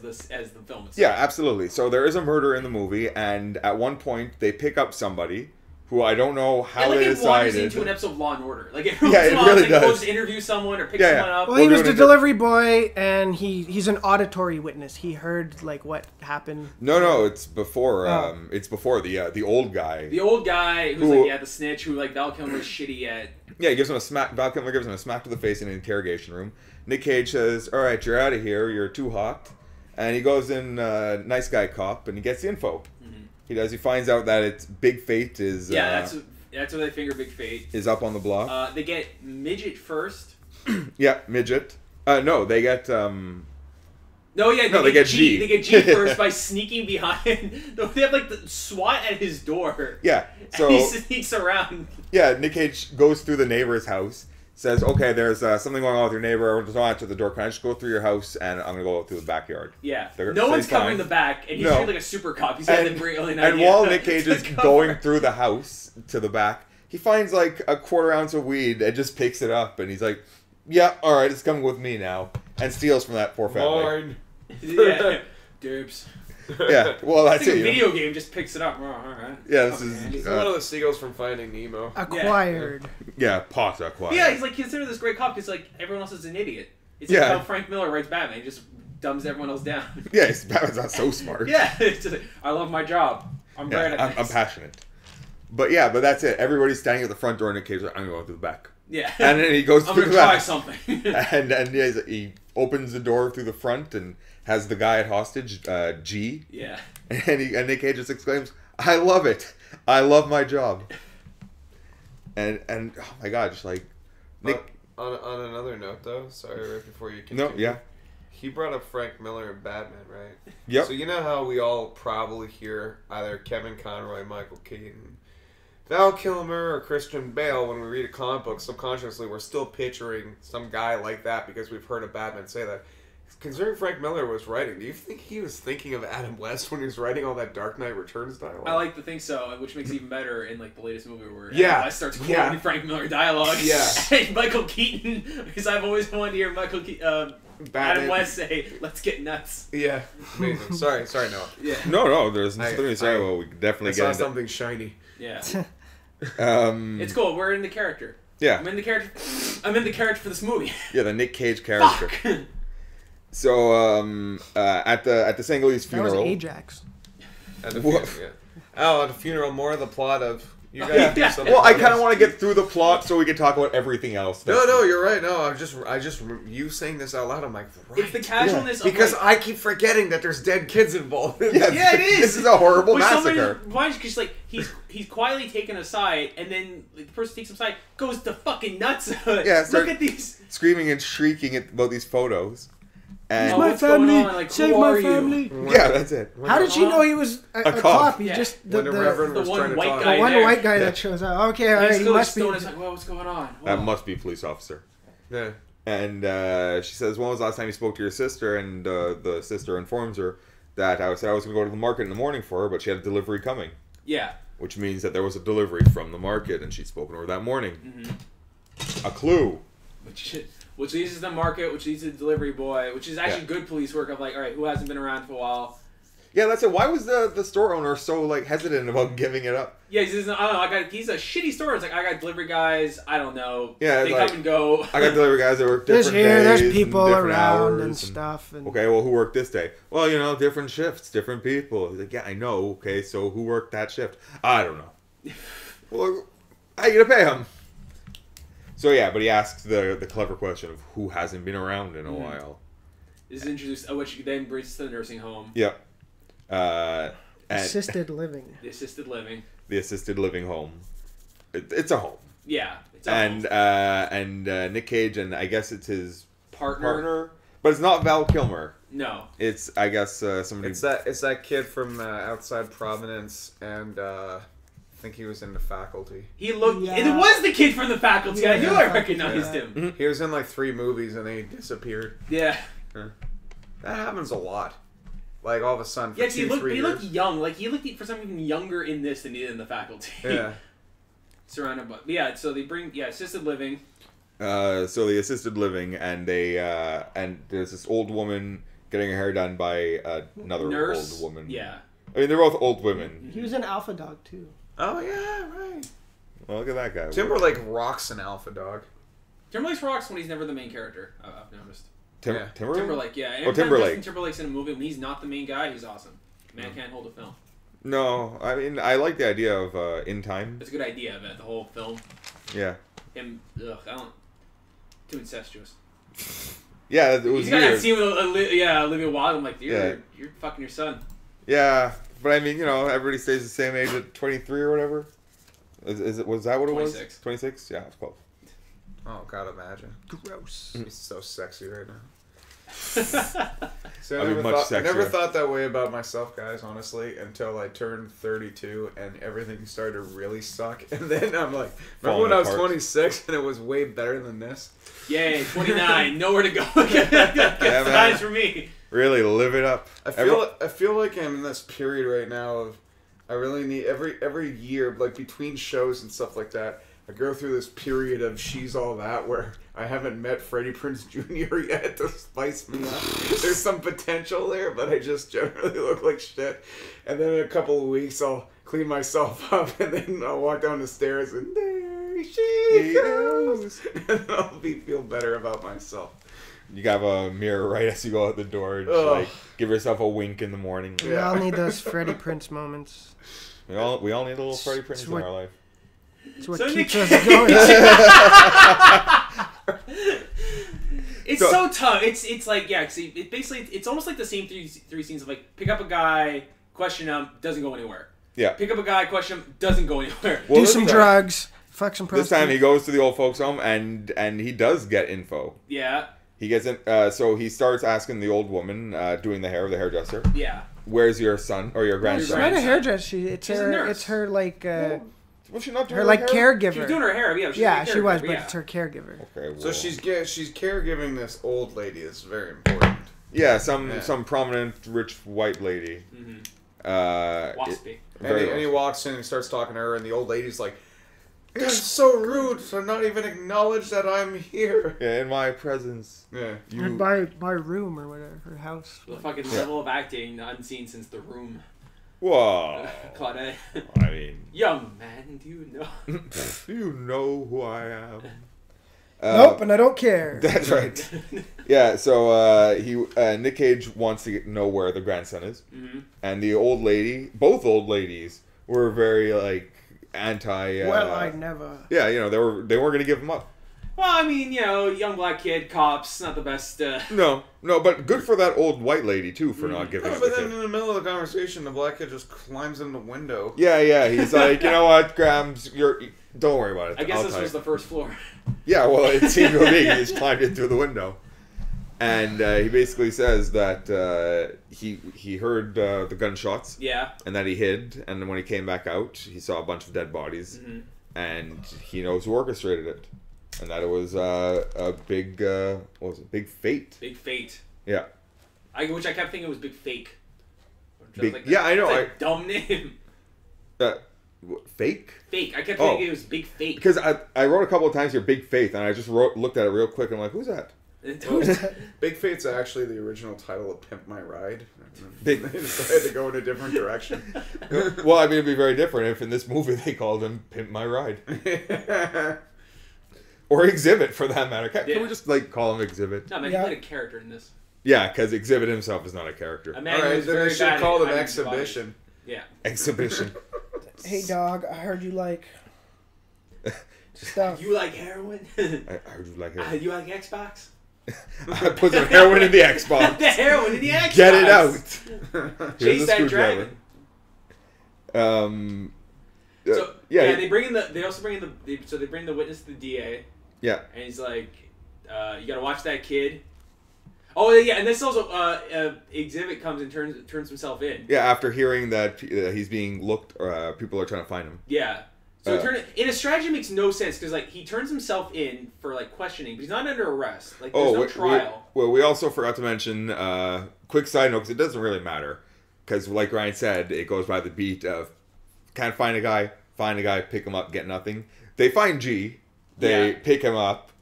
the film itself. Yeah, absolutely. So there is a murder in the movie, and at one point they pick up somebody who I don't know how they it wanders decided. into an episode of Law and Order. Like, it really does. Goes to interview someone or pick someone up. Well, he was the delivery boy, and he's an auditory witness. He heard like what happened. No, it's before. It's before the old guy. The old guy who's the snitch who like Val Kilmer's shitty at. Yeah, he gives him a smack. Val Kilmer gives him a smack to the face in an interrogation room. Nick Cage says, "All right, you're out of here. You're too hot." And he goes in, nice guy cop, and he gets the info. Mm-hmm. He does. He finds out that it's Big Fate is. That's where they finger Big Fate. Is up on the block. They get Midget first. Yeah, Midget. No, they get. They get G. They get G first by sneaking behind. They have like the SWAT at his door. Yeah, so and he sneaks around. Yeah, Nick Cage goes through the neighbor's house. Says, "Okay, there's something going on with your neighbor. Don't answer the door. Can I just go through your house and I'm gonna go through the backyard?" Yeah. No one's covering the back, and he's treated like a super cop. He's had the brilliant idea. And while Nick Cage is going through the house to the back, he finds like a 1/4 ounce of weed and just picks it up, and he's like, "Yeah, all right, it's coming with me now," and steals from that poor family. Yeah. Dupes. Yeah, well, that's it. A video game just picks it up. Oh, all right. Yeah, this is he's one of the seagulls from Finding Nemo. Acquired. Yeah, Potter acquired. Yeah, he's like considered this great cop because like everyone else is an idiot. It's like how Frank Miller writes Batman. He just dumbs everyone else down. Yeah, Batman's not so smart. Yeah, it's just like, I love my job. I'm great at this. I'm passionate. But that's it. Everybody's standing at the front door, and Nick Cage is like, "I'm going through the back." Yeah. And then he goes through the back. I'm gonna try something. and he opens the door through the front and has the guy at hostage, G. Yeah. And Nick Cage just exclaims, "I love it. I love my job." And oh my god, just like Nick. On another note, though, sorry, right before you continue. No, yeah. He brought up Frank Miller and Batman, right? Yep. So you know how we all probably hear either Kevin Conroy, Michael Keaton, Val Kilmer, or Christian Bale when we read a comic book. Subconsciously, we're still picturing some guy like that because we've heard a Batman say that. Considering Frank Miller was writing, do you think he was thinking of Adam West when he was writing all that Dark Knight Returns dialogue? I like to think so, which makes it even better in like the latest movie where Adam West starts quoting Frank Miller dialogue. Yeah. And Michael Keaton, because I've always wanted to hear Adam West say, "Let's get nuts." Yeah. Amazing. Sorry, Noah. Yeah. No, there's nothing to say. Well, we definitely saw something shiny. Yeah. It's cool. We're in the character. Yeah. I'm in the character for this movie. Yeah, the Nick Cage character. Fuck. So at the Senegalese funeral. That was Ajax. At the funeral, at the funeral, more of the plot of you guys do something. Well, I kind of want to get through the plot so we can talk about everything else. No, you're right. No, I just you saying this out loud. I'm like, right. It's the casualness of because I keep forgetting that there's dead kids involved. Yeah, it is. This is a horrible massacre. Because like he's quietly taken aside, and then the person takes him aside, goes to fucking nuts. Yeah, look at these screaming and shrieking about these photos. And my family, like, save my family. Yeah, that's it. How did she know he was a cop? He just the Reverend was one trying white to guy. The one white guy that shows up. Okay, all right, he must be. Like, well, what's going on? That must be a police officer. Yeah. And she says, "When was the last time you spoke to your sister?" And the sister informs her that I said I was going to go to the market in the morning for her, but she had a delivery coming. Yeah. Which means that there was a delivery from the market, and she'd spoken to her that morning. Mm-hmm. A clue. Which leads to the market, which leads to the delivery boy, which is actually good police work of like, all right, who hasn't been around for a while? Yeah, that's it. Why was the store owner so like hesitant about giving it up? Yeah, he says, I don't know. He's a shitty store. It's like, I got delivery guys. I don't know. Yeah, they come and go. I got delivery guys that work different days. There's people around and stuff. Okay, well, who worked this day? Well, different shifts, different people. He's like, yeah, I know. Okay, so who worked that shift? I don't know. Well, how you gonna pay him? So yeah, but he asks the clever question of who hasn't been around in a while. This is introduced, which then brings us to the nursing home. Yep. Assisted living. The assisted living. The assisted living home. It's a home. Yeah. It's a home. And Nick Cage and I guess it's his partner, but it's not Val Kilmer. No. It's I guess somebody. It's that kid from outside Providence and. I think he was in the faculty. He looked. Yeah. It was the kid from the faculty. Yeah, I knew I recognized him. Mm-hmm. He was in like 3 movies and then he disappeared. Yeah. That happens a lot. Like all of a sudden. For he looked young. Like he looked for some reason younger in this than he did in the faculty. Yeah. Surrounded by so they bring assisted living. So the assisted living and they and there's this old woman getting her hair done by another nurse. old woman. Yeah. I mean they're both old women. He was an alpha dog too. Oh yeah, right. Well, look at that guy. Timberlake rocks an alpha dog. Timberlake rocks when he's never the main character. I've noticed. Timberlake? Yeah. Oh, Timberlake. Justin Timberlake's in a movie when he's not the main guy. He's awesome. Man can't hold a film. No, I mean, I like the idea of In Time. It's a good idea, but the whole film. Yeah. Him, too incestuous. Yeah, it was He's got weird. that scene with Olivia Wilde. I'm like, you're fucking your son. Yeah, but I mean, you know, everybody stays the same age at 23 or whatever. Was that what it 26. was? 26? Yeah, it's close. Oh, God, imagine. Gross. He's so sexy right now. I'll be much I never sexier. thought that way about myself, guys, honestly, until I turned 32 and everything started to really suck. And then I'm like, remember Falling when I was apart. 26 and it was way better than this? Yay, 29, nowhere to go. Good times for me. Really live it up. I feel like I'm in this period right now of I really need every year, like between shows and stuff like that, I go through this period of She's All That where I haven't met Freddie Prinze Jr. yet to spice me up. There's some potential there, but I just generally look like shit. And then in a couple of weeks, I'll clean myself up, and then I'll walk down the stairs, and there she goes. And I'll feel better about myself. You got a mirror right as you go out the door. And just, like, give yourself a wink in the morning. We all need those Freddie Prinze moments. We all need a little Freddie Prinze in our life. It's what So keeps Nick- us going. It's so tough. It's like, yeah, see, it basically, it's almost like the same three scenes of like, pick up a guy, question him, doesn't go anywhere. Yeah. Pick up a guy, question him, doesn't go anywhere. Well, Do some drugs. Fuck some prostitutes. This time he goes to the old folks' home and he does get info. Yeah. He gets in, so he starts asking the old woman doing the hairdresser, Yeah. "Where's your son or your She's grandson?" not a hairdresser. It's She's a her. nurse. It's her like. Was she not doing Her like hair? caregiver. She was doing her hair, yeah. Yeah, she was, but yeah. it's her caregiver. Okay, well. So she's caregiving this old lady. It's very important. Yeah, some prominent rich white lady. Mm-hmm. Waspy. And he walks in and starts talking to her, and the old lady's like, "That's so rude to not even acknowledge that I'm here." Yeah, in my presence. Yeah. In my room or whatever, her house. The fucking level of acting unseen since The Room. Whoa. Claude. I mean, young man, do you know? do you know who I am? Nope, and I don't care. That's right. Yeah, so Nick Cage wants to know where the grandson is, and the old lady, both old ladies, were very like anti. Well, I never. Yeah, you know they weren't gonna give him up. Well, I mean, you know, young black kid, cops, not the best. No, but good for that old white lady too for not giving up. But the then kid. in the middle of the conversation, the black kid just climbs in the window. Yeah, he's like, you know what, Grams, don't worry about it. I guess I'll this type." was the first floor. Yeah, well, it seemed to be. He just climbed in through the window. And he basically says that he heard the gunshots. Yeah. And that he hid. And then when he came back out, he saw a bunch of dead bodies. Mm-hmm. And he knows who orchestrated it. And that it was a big, what was it? Big Fate. Big Fate. Yeah. Which I kept thinking was Big Fake. I know. That's a dumb name. Fake? Fake. I kept thinking it was Big Fake. Because I wrote a couple of times here, Big Faith, and I just looked at it real quick, and I'm like, who's that? Big Fate's actually the original title of Pimp My Ride. They decided to go in a different direction. Well, I mean, it'd be very different if in this movie they called him Pimp My Ride. Or Exhibit, for that matter. Can we just, call him Exhibit? No, man, he played a character in this. Yeah, because Exhibit himself is not a character. A man All right, who's then very they should bad call at him hiding Exhibition. his body. Yeah. Exhibition. Hey, dog, I heard you like stuff. You like heroin? I heard you like heroin. You like Xbox? I put some heroin in the Xbox. The heroin in the Xbox. Get it out. Chase that dragon. They bring in they also bring in they bring the witness to the DA. Yeah. And he's like, you gotta watch that kid. Oh yeah, and this also Exhibit comes and turns himself in. Yeah, after hearing that he's being looked, people are trying to find him. Yeah. So in a strategy makes no sense because he turns himself in for questioning, but he's not under arrest. There's no trial. We also forgot to mention quick side note because it doesn't really matter because like Ryan said, it goes by the beat of can't find a guy, pick him up, get nothing. They find G, they pick him up,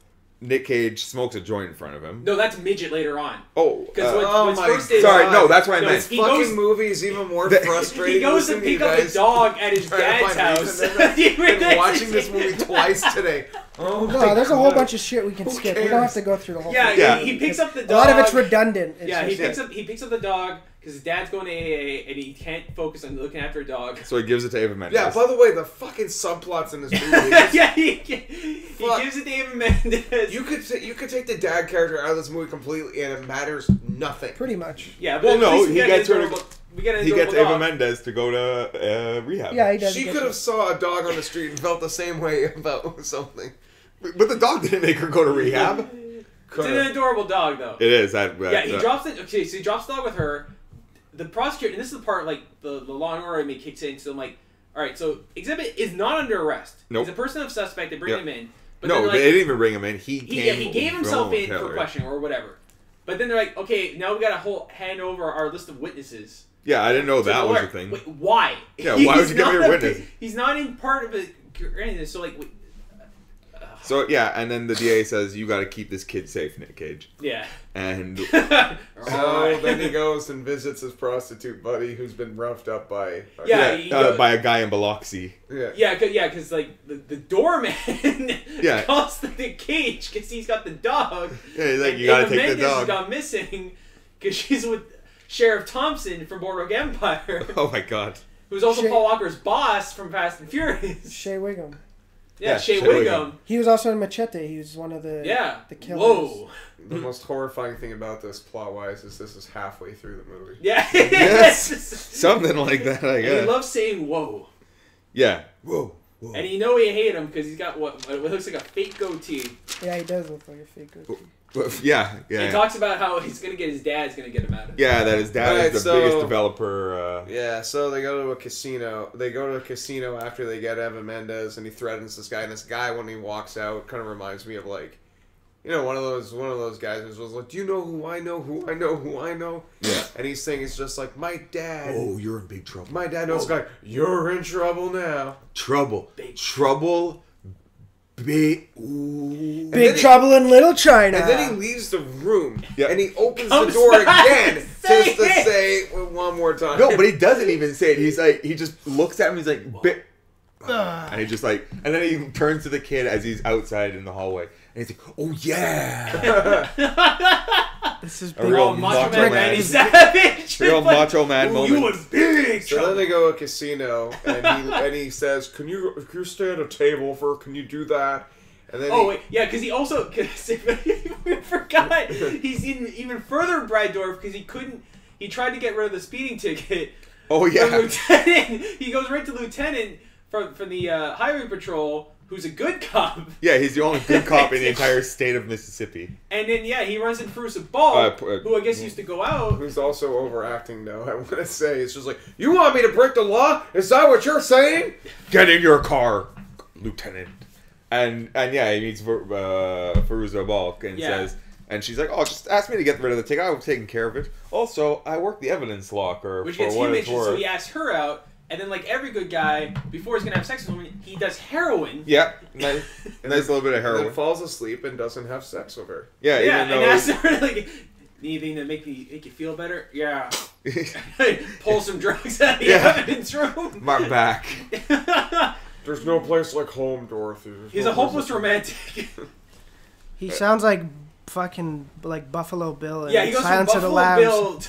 Nick Cage smokes a joint in front of him. No, that's Midget later on. Oh, Because sorry, no, that's what I meant. This fucking movie is even more frustrating. He goes to pick up the dog at his dad's house. I've been watching this movie twice today. Oh no, there's a whole bunch of shit we can skip. We don't have to go through the whole thing. Yeah, he picks up the dog. A lot of it's redundant. He picks up the dog because his dad's going to AA and he can't focus on looking after a dog. So he gives it to Eva Mendes. Yeah, by the way, the fucking subplots in this movie. Yeah, he gives it to Eva Mendes. You could take the dad character out of this movie completely and it matters nothing. Pretty much. Yeah, well, no, he gets Eva Eva Mendes to go to rehab. Yeah, he does. She could have saw a dog on the street and felt the same way about something. But the dog didn't make her go to rehab. It's an adorable dog, though. It is. He drops it. Okay, so he drops the dog with her. The prosecutor, and this is the part like the Law and Order me kicks in. So I'm like, all right, so Exhibit is not under arrest. Nope. He's a person of suspect. They bring him in. But no, like, they didn't even bring him in. He gave himself in for questioning or whatever. But then they're like, okay, now we got to hand over our list of witnesses. Yeah, I didn't know that was a thing. Wait, why? Yeah, why would you give me a witness? He's not in part of it or anything. So like. So yeah, and then the DA says you got to keep this kid safe, Nick Cage. Yeah. And so then he goes and visits his prostitute buddy who's been roughed up by by a guy in Biloxi. Yeah, because like the doorman calls the Cage because he's got the dog. Yeah, he's like, you got to take the dog. Has gone missing because she's with Sheriff Thompson from Boardwalk Empire. Oh my god. Who's also Paul Walker's boss from Fast and Furious. Shea Wiggum. Yeah, Shea Wiggum. He was also in Machete. He was one of the killers. Whoa. The most horrifying thing about this plot-wise is this is halfway through the movie. Yeah. Yes. Something like that, I guess. And he loves saying whoa. Yeah. Whoa. Whoa. And you know he hate him because he's got what looks like a fake goatee. Yeah, he does look like a fake goatee. Yeah. He talks about how he's gonna get his dad's gonna get him out of it. Yeah, that his dad is the biggest developer. Yeah, so they go to a casino. They go to a casino after they get Eva Mendes, and he threatens this guy. And this guy, when he walks out, kind of reminds me of like, you know, one of those guys who was like, "Do you know who I know? Who I know? Who I know?" Yeah. And he's saying it's just like, "My dad." Oh, you're in big trouble. My dad knows guy. You're in trouble now. Trouble. Trouble. Big Trouble in Little China. And then he leaves the room, and he opens Comes the door back again just to say it one more time. No, but he doesn't even say it. He's like, he just looks at him. He's like, and he just like, and then he turns to the kid as he's outside in the hallway, and he's like, "Oh yeah." This is a real Macho Man Randy Savage. Real Macho Man moment. You in big trouble. So then they go to a casino, and he says, "Can you stay at a table can you do that?" And then because he also we forgot he's even further Brad Dorff because he tried to get rid of the speeding ticket. Oh yeah. Lieutenant, he goes right to Lieutenant from the highway patrol. Who's a good cop. Yeah, he's the only good cop in the entire state of Mississippi. And then, he runs into Frusa Ball, who I guess used to go out. Who's also overacting, though, I want to say. It's just like, you want me to break the law? Is that what you're saying? Get in your car, Lieutenant. And he meets Frusa Ball and says... And she's like, "Oh, just ask me to get rid of the ticket. I'm taking care of it. Also, I work the evidence locker which for gets what him it's interested, so worth." he asks her out. And then, like every good guy, before he's going to have sex with a woman, he does heroin. Yeah. Nice little bit of heroin. And then falls asleep and doesn't have sex with her. Yeah, and asks her, like, anything to make you feel better? Yeah. Pull some drugs out of the evidence room. My back. There's no place like home, Dorothy. He's a hopeless romantic. He sounds like fucking like Buffalo Bill and he goes Silence from of the Buffalo Lambs.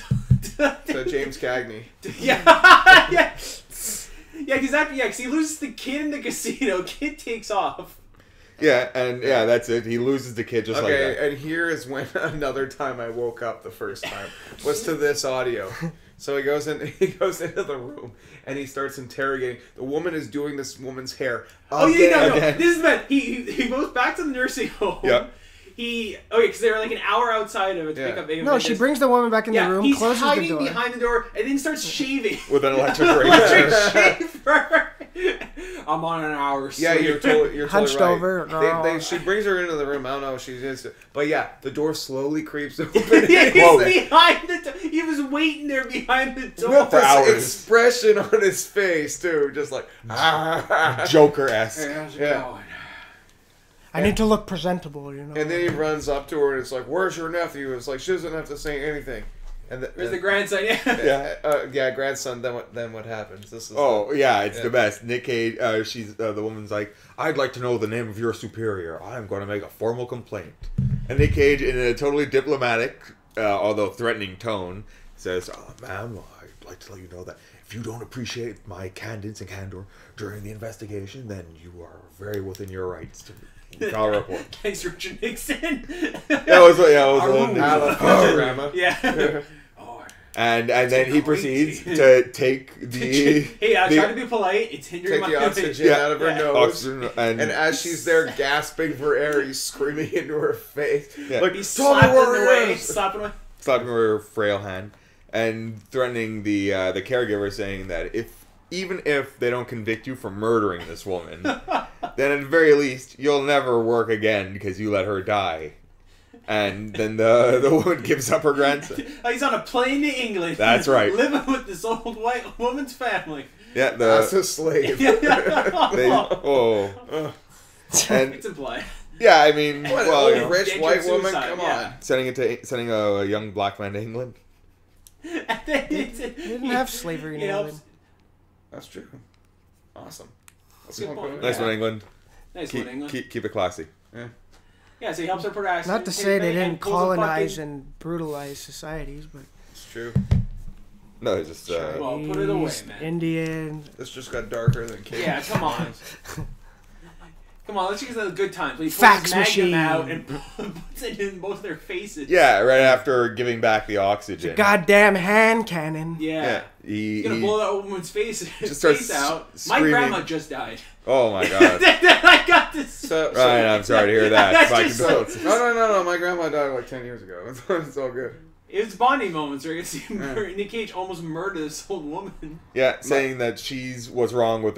Bill to James Cagney. Because he loses the kid in the casino. Kid takes off. Yeah, and that's it. He loses the kid just like that. Okay, and here is when another time I woke up the first time was to this audio. So he goes into the room and he starts interrogating. The woman is doing this woman's hair. This is bad. He goes back to the nursing home. Yep. Because they were like an hour outside of it to pick up Ava Mendes. She brings the woman back in the room, closes the door. He's hiding behind the door, and then starts shaving. With an electric razor. shaver. I'm on an hour sleep. Yeah, you're totally Hunched right. over. She brings her into the room. I don't know if she is. But yeah, the door slowly creeps open. He's behind the door. He was waiting there behind the door. For hours. Expression on his face, too. Just like, Joker-esque. Hey, how's it going? I need to look presentable, you know. And then he runs up to her and it's like, "Where's your nephew?" It's like she doesn't have to say anything. And where's the grandson? Yeah, grandson. Then what happens? This is it's the best. Nick Cage. She's the woman's like, "I'd like to know the name of your superior. I'm going to make a formal complaint." And Nick Cage, in a totally diplomatic, although threatening tone, says, "Ma'am, I'd like to let you know that if you don't appreciate my candidness and candor during the investigation, then you are very within your rights to file a report." Thanks, Richard Nixon. Grandma. Yeah. And then he proceeds to take the... Hey, I try to be polite. It's hindering the oxygen out of her nose. Oxygen, and as she's there gasping for air, he's screaming into her face. Yeah. Like, he's slapping her frail hand. And threatening the caregiver, saying that even if they don't convict you for murdering this woman, then at the very least, you'll never work again because you let her die. And then the woman gives up her grandson. He's on a plane to England. That's right. Living with this old white woman's family. Yeah, as a slave. And, it's implied. Yeah, I mean, rich white woman, come on. Sending a young black man to England. They didn't have slavery in England. That's true. Awesome. Nice one, England. Nice one, England. Keep it classy. Yeah, so he helps her progress. Not to say they didn't colonize and brutalize societies, but it's true. No, it's just well, put it away, man. Indian. This just got darker than Cage. Yeah, come on. Come on, let's get to the good times. He Fax pulls his machine out and puts it in both their faces. Yeah, right after giving back the oxygen. Goddamn hand cannon. Yeah. He's gonna blow that woman's face out. Screaming. My grandma just died. Oh my god. I got this. Ryan, I'm sorry to hear that. No. My grandma died like 10 years ago. It's all good. It was bonding moments where you see Nick Cage almost murder this old woman. Yeah, saying that was wrong with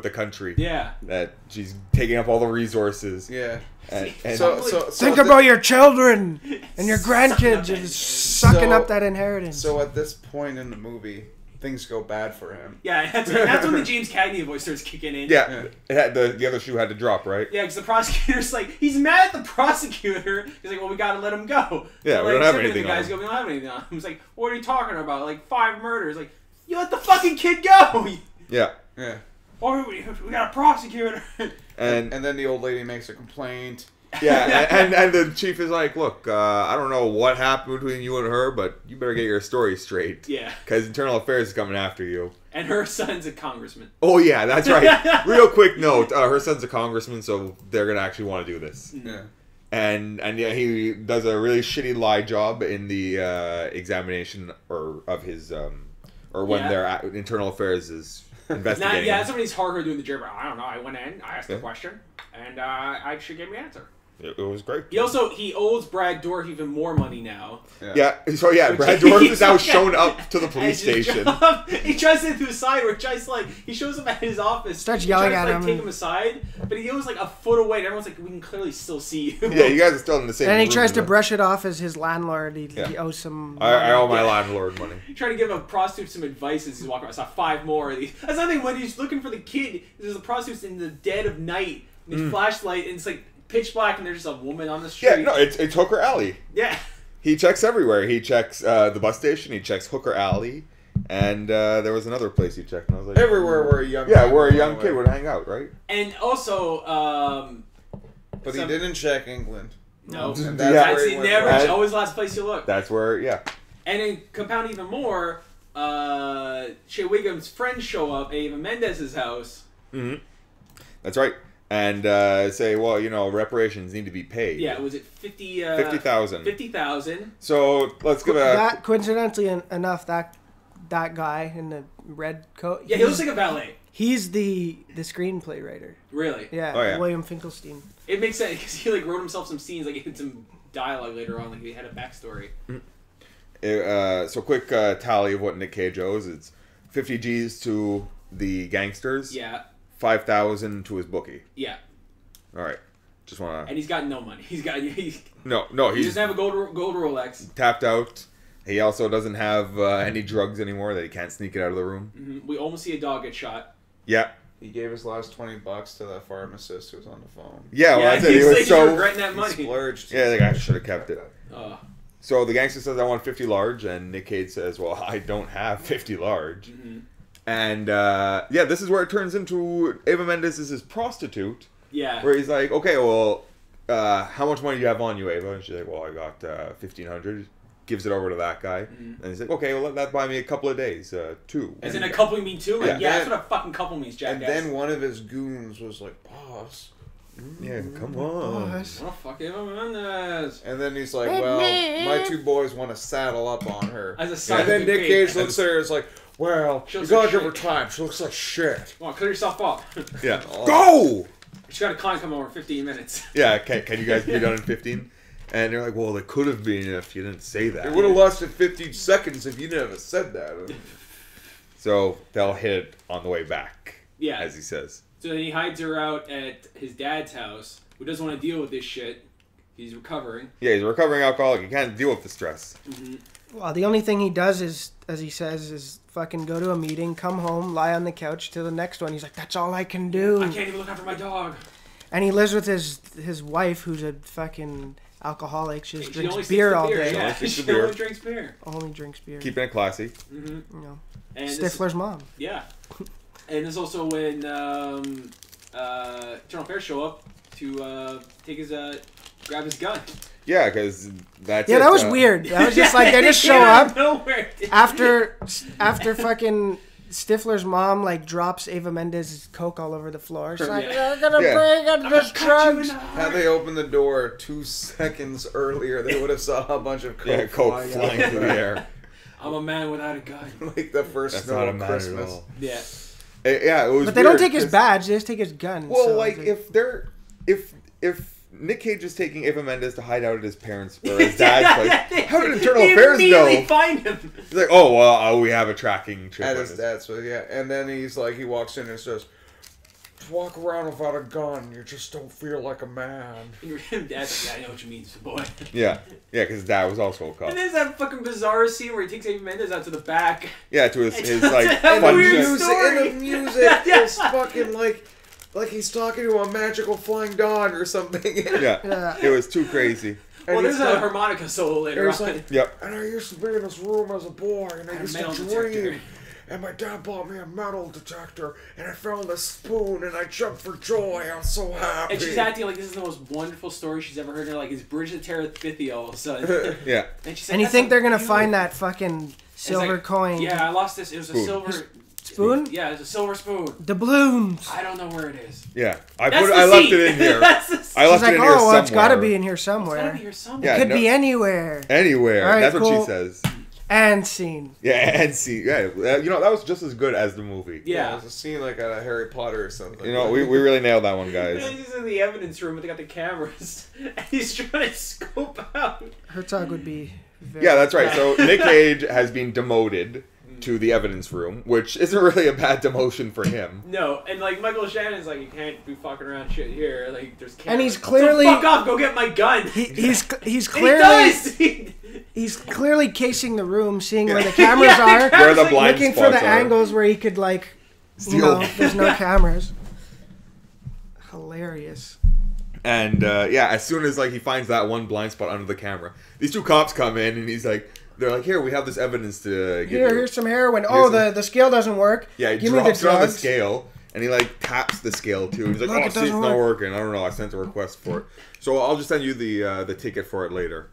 the country. Yeah. That she's taking up all the resources. Yeah. And so think about your children and your grandkids just sucking up that inheritance. So at this point in the movie, things go bad for him. Yeah, that's when the James Cagney voice starts kicking in. Yeah. The other shoe had to drop, right? Yeah, because the prosecutor's like, he's mad at the prosecutor. He's like, well, we gotta let him go. Yeah, so we don't have anything on him. We don't have anything on him. He's like, what are you talking about? Like 5 murders. Like, you let the fucking kid go. Yeah. Yeah. Or we got a prosecutor. And then the old lady makes a complaint. Yeah, and the chief is like, look, I don't know what happened between you and her, but you better get your story straight. Yeah. Because Internal Affairs is coming after you. And her son's a congressman. Oh, yeah, that's right. Real quick note, her son's a congressman, so they're going to actually want to do this. Yeah. And yeah, he does a really shitty lie job in the examination of his, or when their Internal Affairs is investigating. Somebody's harder doing the job. I don't know, I went in, I asked a question, and she gave me an answer. It was great. He owes Brad Dourif even more money now. Yeah. Brad Dourif is now shown up to the police station. He tries to do a side where he shows him at his office. Starts yelling at him. Take him aside, but he goes like a foot away, and everyone's like, we can clearly still see you. Yeah, you guys are still in the same room. And he tries to brush it off as his landlord. He owes some money. I owe my landlord money. Trying to give a prostitute some advice as he's walking around. I saw 5 more of these. That's nothing. When he's looking for the kid, there's a prostitute in the dead of night, with flashlight, and it's like pitch black, and there's just a woman on the street. Yeah, no, it's Hooker Alley. Yeah. He checks everywhere. He checks the bus station. He checks Hooker Alley, and there was another place he checked. And I was like, everywhere where a young kid would hang out, right? And also, but he didn't check England. No, that's it's always the last place you look. That's where, yeah. And then compound even more, Shea Wiggum's friends show up at Eva Mendez's house. Mm-hmm. That's right. And say, well, reparations need to be paid. Yeah, was it 50,000? 50,000. So let's give that. Coincidentally enough, that guy in the red coat. Yeah, he looks like a valet. He's the screenplay writer. Really? Yeah. Oh, yeah. William Finkelstein. It makes sense because he wrote himself some scenes, he had some dialogue later on, he had a backstory. So quick tally of what Nick Cage owes: it's 50 G's to the gangsters. Yeah. 5,000 to his bookie. Yeah. All right. Just want to. And he's got no money. No. He doesn't have a gold Rolex. Tapped out. He also doesn't have any drugs anymore that he can't sneak it out of the room. Mm-hmm. We almost see a dog get shot. Yeah. He gave his last $20 to that pharmacist who was on the phone. Yeah, well, I said he's he was like, so regretting that money. Splurged. Yeah, the guy should have kept it. Oh. So the gangster says, "I want 50 large," and Nick Cage says, "Well, I don't have 50 large." Mm-hmm. And yeah, this is where it turns into Eva Mendes is his prostitute. Yeah. Where he's like, "Okay, well, how much money do you have on you, Ava?" And she's like, "Well, I got 1,500." Gives it over to that guy, and he's like, "Okay, well, let that buy me a couple of days, 2." As in a couple you mean 2? Like, Yeah. that's what a fucking couple means, jackass. And then one of his goons was like, "Boss." Yeah, come on. Boss. Oh, fuck Eva Mendes. And then he's like, "Well, my 2 boys want to saddle up on her." As a side And then of Nick the Cage cake. looks at her and is like, "Well, She you looks gotta like give her shit. time. She looks like shit." Come on, clear yourself up. Yeah, go. She got a client come over in 15 minutes. Yeah, can you guys be done in 15? And they're like, "Well, it could have been if you didn't say that." It would have lasted 15 seconds if you never said that. So they'll hit it on the way back. Yeah. As he says. So then he hides her out at his dad's house, who doesn't want to deal with this shit. He's recovering. Yeah, he's a recovering alcoholic. He can't deal with the stress. Well, the only thing he does is, as he says, is fucking go to a meeting, come home, lie on the couch to the next one. He's like, "That's all I can do." I can't even look after my dog. And he lives with his wife, who's a fucking alcoholic. She just She only drinks sticks beer to all beer, day. Yeah, She she only only drinks drinks beer. Only drinks beer. Keeping it classy. You know. And this- Stifler's mom. Yeah. And there's also when General Fair show up to take his grab his gun. Yeah, because that's Yeah, it. that was weird. That was just like they just show Out of up nowhere. after fucking Stifler's mom like drops Eva Mendes' coke all over the floor. She's like, Yeah. "We're gonna bring in this drugs." Had they opened the door 2 seconds earlier, they would have saw a bunch of coke, Yeah, coke flying flying out. through the air. I'm a man without a gun. Like the first That's snow not a of man Christmas. at all. Yeah. Yeah, it was. But they don't weird, take his 'cause- badge; they just take his gun. Well, so like it's if Nick Cage is taking Eva Mendes to hide out at his parents or his dad's place, how did Internal They Affairs immediately know? find him. He's like, "Oh well, we have a tracking chip." At on his this." dad's place, yeah. And then he's like, he walks in and says, "Walk around without a gun. You just don't feel like a man." And your dad's like, "I know what you mean, boy." Yeah, because his dad was also a cop. And there's that fucking bizarre scene where he takes Ava Mendes out to the back. Yeah, to his It's like a fun weird shit. story. And the music is fucking like he's talking to a magical flying dog or something. Yeah, Yeah. it was too crazy. Well, And there's he's a like- harmonica solo later There's on. like, Yep. and I used to be in this room as a boy, and I And a used to metal dream. detector. And my dad bought me a metal detector, and I found a spoon, and I jumped for joy. I'm so happy. And she's acting like this is the most wonderful story she's ever heard. And like, it's Bridget Terabithia all of a sudden. Yeah. And, she's like, and you "That's think so they're gonna cute." find that fucking And it's silver like, coin? Yeah, I lost this. It was a Spoon. silver Spoon? Yeah, it's a silver spoon. Doubloons. I don't know where it is. Yeah, I That's the left scene. it in here. That's the scene. I She's left like, it in here "Oh, well, somewhere. it's got to be in here It's gotta somewhere. be here somewhere. Yeah, Could no- be anywhere." Anywhere. All right, That's what cool. she says. And scene. Yeah, and see, yeah, you know that was just as good as the movie. Yeah. It was a scene like out of Harry Potter or something. You know, we really nailed that one, And guys. he's in the evidence room, but they got the cameras, and he's trying to scope out. Herzog would be. Very Yeah, that's right. So Nick Cage has been demoted to the evidence room, which isn't really a bad demotion for him. No, and like Michael Shannon's like, you can't be fucking around shit here. Like, there's cameras. And he's clearly- So fuck off, go get my gun. He's And clearly he does. he's clearly casing the room, seeing where the cameras Yeah, the are, cameras Where the like, blind looking for spots the are. angles where he could like, Steal. there's no cameras. Hilarious. And yeah, as soon as like he finds that one blind spot under the camera, these 2 cops come in, and they're like, "Here, we have this evidence to give you." Here's some heroin. Oh, the scale doesn't work. Yeah, he Give me the drops it on the drugs. scale, and he like taps the scale too. He's like, Look, "Oh, it see, it's doesn't not work." working. I don't know. I sent a request for it, so I'll just send you the ticket for it later."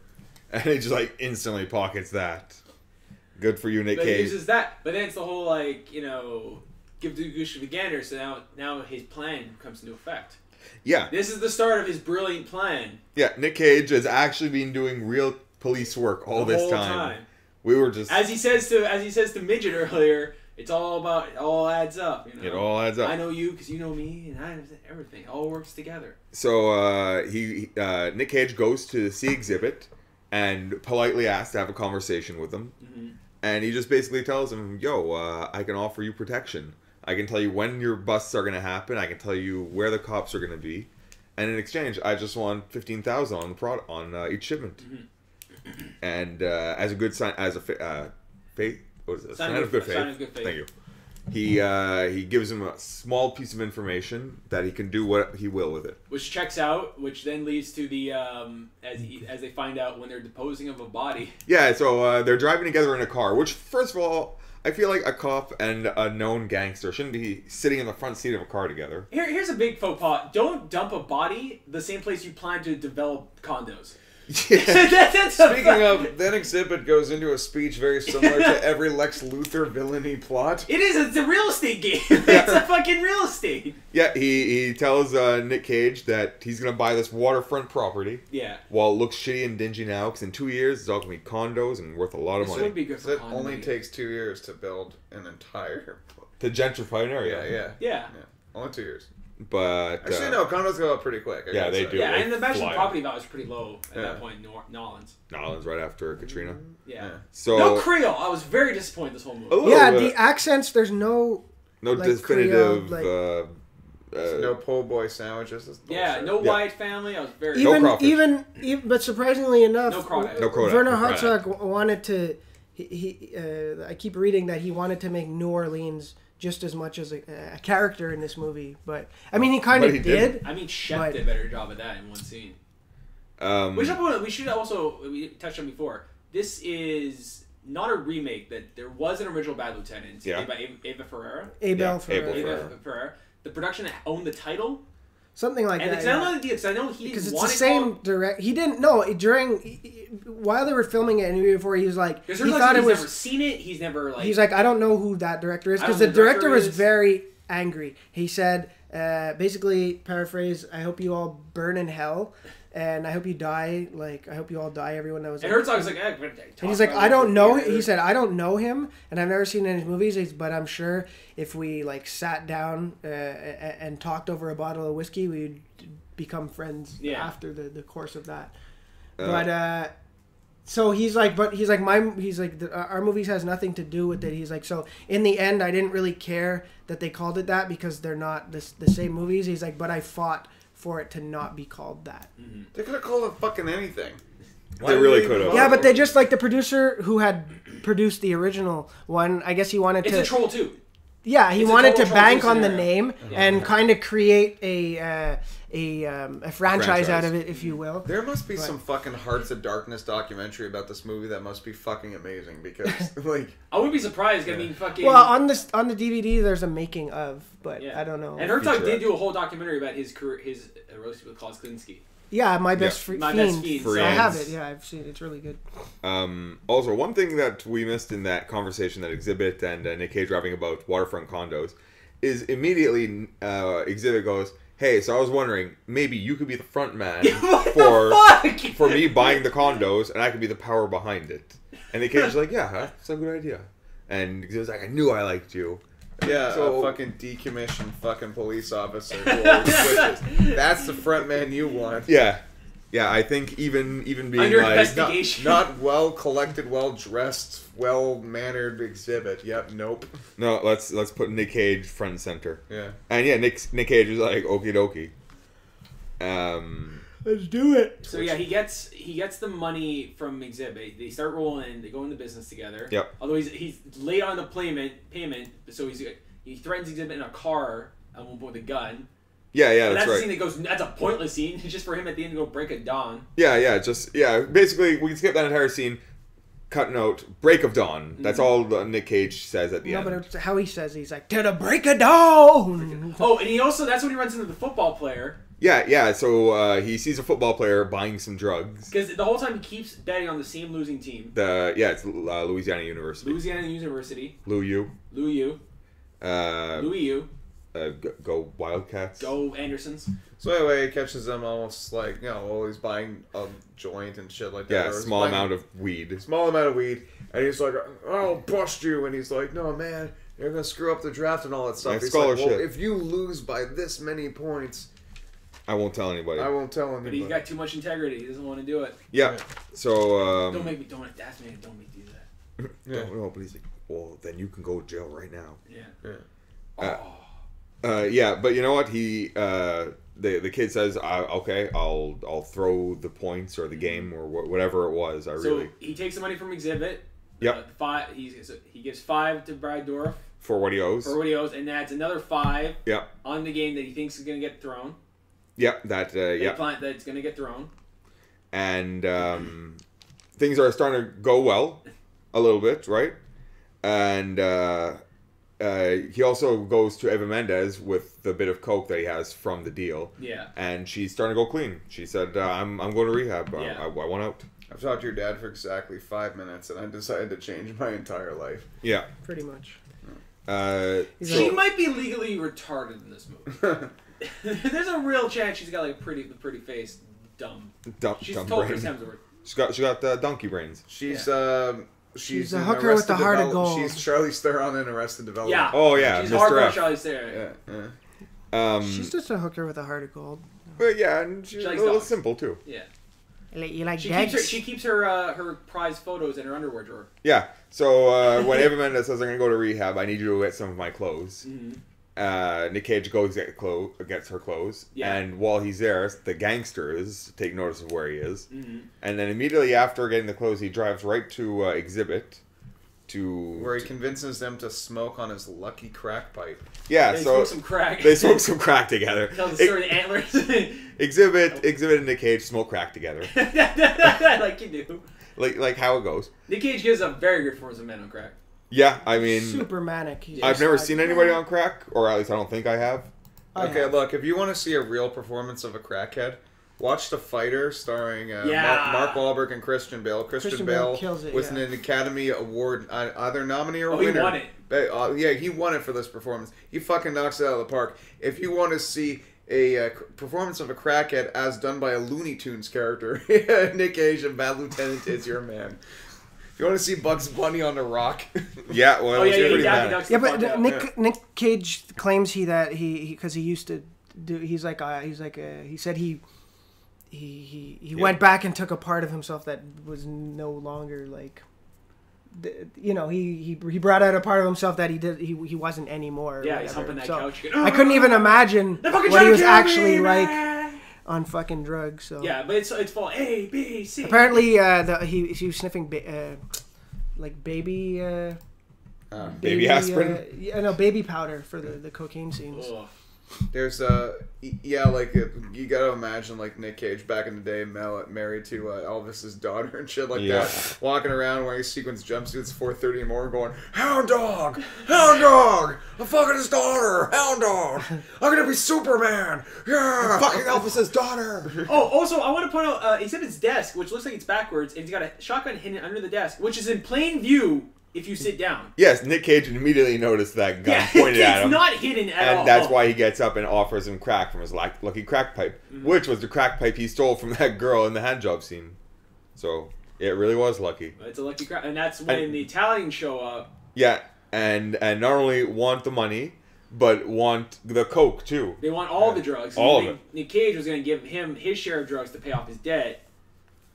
And he just like instantly pockets that. Good for you, Nick But he Cage. uses that. But then it's the whole like, give the goose to the gander. So now his plan comes into effect. Yeah, This is the start of his brilliant plan. yeah. Nick Cage has actually been doing real police work all The this whole time. We were just As he says to Midget earlier, it all adds up. it all adds up. I know you because you know me, and I know everything. It all works together. So Nick Cage goes to see Exhibit and politely asks to have a conversation with him. Mm-hmm. And he just basically tells him, "Yo, I can offer you protection. I can tell you when your busts are going to happen. I can tell you where the cops are going to be. And in exchange, I just want $15,000 on the product on each shipment." Mm-hmm. And as a good sign, as a faith, what is it? Sign of good faith. Sign of good faith. Thank you. He gives him a small piece of information that he can do what he will with it. Which checks out, which then leads to the as they find out when they're disposing of a body. Yeah, so they're driving together in a car. Which, first of all, I feel like a cop and a known gangster shouldn't be sitting in the front seat of a car together. Here's a big faux pas. Don't dump a body the same place you plan to develop condos. Yeah. Speaking of, then Exhibit goes into a speech very similar to every Lex Luthor villainy plot. It is. It's a real estate game. It's a fucking real estate. Yeah, he tells Nick Cage that he's going to buy this waterfront property. Yeah. While it looks shitty and dingy now, because in 2 years it's all going to be condos and worth a lot of This money. would be good for It condos. only takes 2 years to build an entire... To gentrify an area. Yeah. Only 2 years. But actually, no, condos go up pretty quick. Yeah, they do. Yeah, They and the mentioned fly. property value was pretty low at that point in Nolans. Nolans right after Katrina. Yeah. So no Creole. I was very disappointed this whole movie. Yeah, the accents. There's no like, definitive. Creole, no po' boy sandwiches. Yeah, no white family. I was very even but surprisingly enough, no crawdad. Werner Herzog wanted to. I keep reading that he wanted to make New Orleans just as much as a character in this movie, but I mean he kind of did. I mean, Shep did a better job at that in one scene. We should also we touched on before. This is not a remake. That there was an original Bad Lieutenant played by Ava Ferreira. Abel Ferreira. The production owned the title. Something like and that. It's not only because I know he because didn't it's want the same direct. He didn't know while they were filming it, and before he was like, he thought it was. He's never seen it. He's never like. He's like, I don't know who that director is because the director was very angry. He said, basically, paraphrase, "I hope you all burn in hell, and I hope you die. Like, I hope you all die. Everyone knows." And Herzog's like, and he's like, I don't know. He said, I don't know him, and I've never seen any of his movies. But I'm sure if we like sat down and talked over a bottle of whiskey, we'd become friends after the course of that. But so he's like, our movies has nothing to do with it. He's like, so in the end, I didn't really care that they called it that because they're not the same movies. He's like, but I fought for it to not be called that. Mm-hmm. They could have called it fucking anything. They really could have. Yeah, but they just like the producer who had produced the original one. I guess he wanted to. It's a Troll 2. Yeah, he wanted to bank on the name and kind of create a franchise out of it, if you will. There must be some fucking Hearts of Darkness documentary about this movie that must be fucking amazing because, like, I wouldn't be surprised. I mean, fucking. Well, on the DVD, there's a making of, but I don't know. And Herzog did do a whole documentary about his career, his relationship with Klaus Kinski. Yeah, My Best Fiend. So I have it. Yeah, I've seen it. It's really good. Also, one thing that we missed in that conversation that Exhibit and Nick Cage were having about waterfront condos is immediately Exhibit goes, "Hey, so I was wondering, maybe you could be the front man for me buying the condos, and I could be the power behind it." And Nick Cage is like, "Yeah, that's a good idea." And Exhibit's like, "I knew I liked you." Yeah, so, a fucking decommissioned fucking police officer. That's the front man you want. Yeah. Yeah, I think even being under like investigation, not well collected, well dressed, well mannered Exhibit. Yep, nope. No, let's put Nick Cage front and center. Yeah. And yeah, Nick Cage is like, okie dokie. Let's do it. So yeah, he gets the money from Exhibit. They start rolling. They go into business together. Yep. Although he's late on the payment, so he threatens Exhibit in a car at one point with a gun. Yeah, And that's a right. scene that goes. That's a pointless scene. It's just for him at the end to go break a dawn. Yeah. Basically, we can skip that entire scene. Cut note, break of dawn. That's all Nick Cage says at the end. No, but it's how he says it. He's like, to the break of dawn. Oh, and he also, that's when he runs into the football player. Yeah. So he sees a football player buying some drugs. Because the whole time he keeps betting on the same losing team. It's Louisiana University. Lou U. Go Wildcats. Go Andersons. So anyway, he catches them almost like, he's buying a joint and shit like that. Yeah, small amount of weed. And he's like, I'll bust you. And he's like, no, man, you're going to screw up the draft and all that stuff. My he's scholarship. like, well, if you lose by this many points, I won't tell anybody. But he's got too much integrity. He doesn't want to do it. Yeah. Right. So, don't make me do that. Yeah. No, but he's like, well, then you can go to jail right now. Yeah. But you know what? He the kid says, okay, I'll throw the points or the game or whatever it was. So he takes the money from Exhibit. Yep. He gives 5 to Brad Dourif. for what he owes. And adds another 5 Yeah. on the game that he thinks is going to get thrown. Yeah, that's going to get thrown. And things are starting to go well a little bit, right? And he also goes to Eva Mendes with the bit of coke that he has from the deal. Yeah. And she's starting to go clean. She said, I'm going to rehab. Yeah. I want out. I've talked to your dad for exactly 5 minutes, and I decided to change my entire life. Yeah. Pretty much. She might be legally retarded in this movie. There's a real chance she's got like the pretty face, dumb. She's dumb told brain. Chris Hemsworth. She got donkey brains. She's She's a hooker with the heart of gold. She's Charlize Theron in Arrested Development. Yeah. Oh yeah. She's Mr. hardcore F. Charlize Theron. Yeah. She's just a hooker with a heart of gold. But yeah, and she's a little dogs. simple too. Yeah. You like she keeps her prized photos in her underwear drawer. Yeah. So when Eva Mendes says I'm gonna go to rehab, I need you to get some of my clothes. Mm-hmm. Nick Cage goes gets her clothes, and while he's there, the gangsters take notice of where he is, and then immediately after getting the clothes, he drives right to Exhibit, where he convinces them to smoke on his lucky crack pipe. Yeah, they so smoke some crack. They smoke some crack together. Tell the story of the antlers. Exhibit and Nick Cage smoke crack together. Like you do. Like how it goes. Nick Cage gives a very good performance of men on crack. Yeah, I mean, super manic. I've never seen anybody on crack, or at least I don't think I have. Okay, look, if you want to see a real performance of a crackhead, watch The Fighter, starring Mark Wahlberg and Christian Bale. Christian Bale kills it, was an Academy Award either nominee or winner. winner. He won it. Yeah, he won it for this performance. He fucking knocks it out of the park. If you want to see a performance of a crackhead as done by a Looney Tunes character, Nick Cage and Bad Lieutenant is your man. If you want to see Bugs Bunny on the rock, yeah, well, but Nick Cage claims because he used to do. He said he went back and took a part of himself that was no longer like. He brought out a part of himself that he wasn't anymore. Yeah, he's humping that couch. I couldn't even imagine what he was actually like on fucking drugs. So yeah, but it's full A, B, C. Apparently, he was sniffing like baby aspirin. Baby powder for the cocaine scenes. Ugh. There's you gotta imagine like Nick Cage back in the day, married to Elvis's daughter and shit like that, walking around wearing sequins jumpsuits 4:30 in the morning, going, "Hound dog, I'm fucking his daughter, hound dog, I'm gonna be Superman, yeah, I'm fucking Elvis's daughter." Oh, also I want to point out Exhibit's desk, which looks like it's backwards, and he's got a shotgun hidden under the desk, which is in plain view. If you sit down. Yes, Nick Cage immediately noticed that gun pointed at him. It's not hidden at all. And that's why he gets up and offers him crack from his lucky crack pipe, which was the crack pipe he stole from that girl in the handjob scene. So, it really was lucky. It's a lucky crack. And that's when the Italians show up. Yeah, and not only want the money, but want the coke, too. They want all the drugs. All of it. Nick Cage was going to give him his share of drugs to pay off his debt.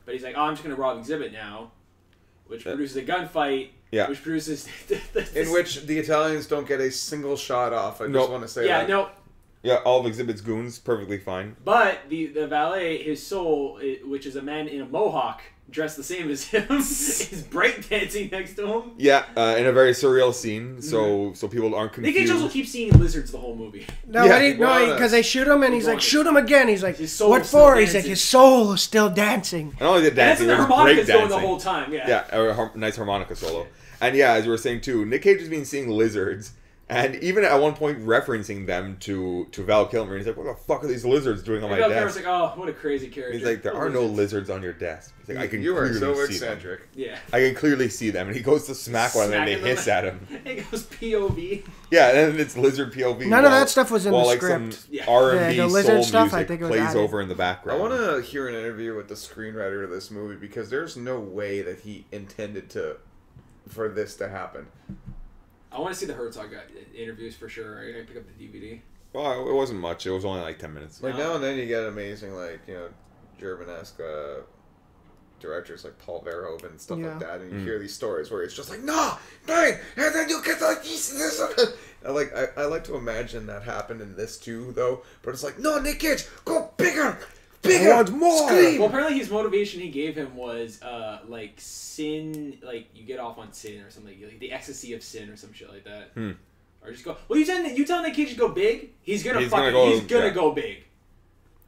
But he's like, I'm just going to rob Exhibit now. Which produces a gunfight. Yeah. Which produces... in which the Italians don't get a single shot off. I just want to say that. Yeah, all of Exhibit's goons, perfectly fine. But the valet, his soul, which is a man in a mohawk, dressed the same as him, is breakdancing next to him. Yeah, in a very surreal scene, so people aren't confused. Nick Cage also keeps seeing lizards the whole movie. No, because they shoot him, and he's like, shoot him again. He's like, what for? He's like, his soul is still dancing. And only the dancing, the harmonica's going the whole time, Yeah, a nice harmonica solo. And yeah, as we were saying too, Nick Cage has been seeing lizards, and even at one point referencing them to Val Kilmer. And he's like, "What the fuck are these lizards doing on my desk?" Kilmer's like, "Oh, what a crazy character." He's like, "There are no lizards on your desk." He's like, You are so eccentric. Yeah. I can clearly see them, and he goes to smack one of them, and they hiss at him. It goes POV. Yeah, and then it's lizard POV. None of that stuff was in the script. Yeah. R&B the lizard soul stuff, music I think it was plays added. over in the background. I want to hear an interview with the screenwriter of this movie, because there's no way that he intended for this to happen. I want to see the Herzog interviews for sure. I gotta pick up the DVD. Well, it wasn't much. It was only like 10 minutes. Like now and then you get amazing, like, German-esque directors like Paul Verhoeven and stuff like that, and you hear these stories where it's just like, no, and then you get like this. I like to imagine that happened in this too, though. But it's like, no, Nick Cage, go bigger. I want more. Scream. Well, apparently his motivation he gave him was like sin, like you get off on sin or something, like the ecstasy of sin or some shit like that. Or just go. Well, you tell Nick Cage to go big. He's gonna go big.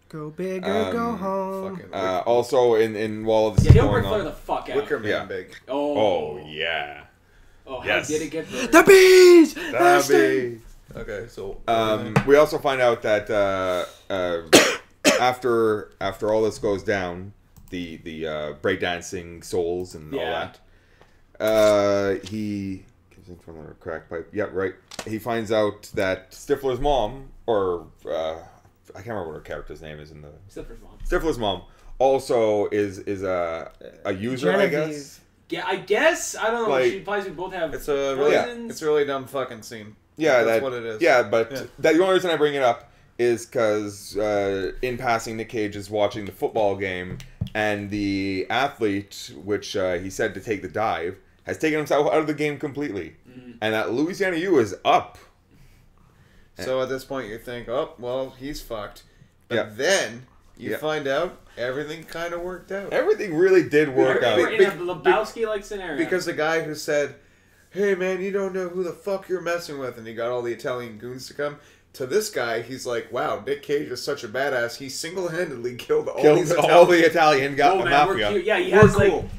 Go big or go home. Also, in while this is he'll going Ric Flair on, the fuck out. Wicker Man big. Oh yeah. Oh, how did it get there? The bees. The bees. Okay, so we also find out that after all this goes down, the breakdancing souls and all that, he gives him from a crack pipe. Yeah, right. He finds out that Stifler's mom, or I can't remember what her character's name is in the Stifler's mom also is a user, Genevieve. I guess. Yeah, I guess. I don't know. Like, she implies we both have. it's a really dumb fucking scene. Yeah, that's what it is. Yeah, but the only reason I bring it up is because in passing, Nick Cage is watching the football game, and the athlete, which he said to take the dive, has taken himself out of the game completely, and that Louisiana U is up. So at this point, you think, oh, well, he's fucked. But then you find out everything kind of worked out. Everything really did work out. In a Lebowski-like scenario. Because the guy who said, hey, man, you don't know who the fuck you're messing with, and he got all the Italian goons to come. To this guy, he's like, wow, Nick Cage is such a badass. He single-handedly killed all the Italian mafia. Yeah, he has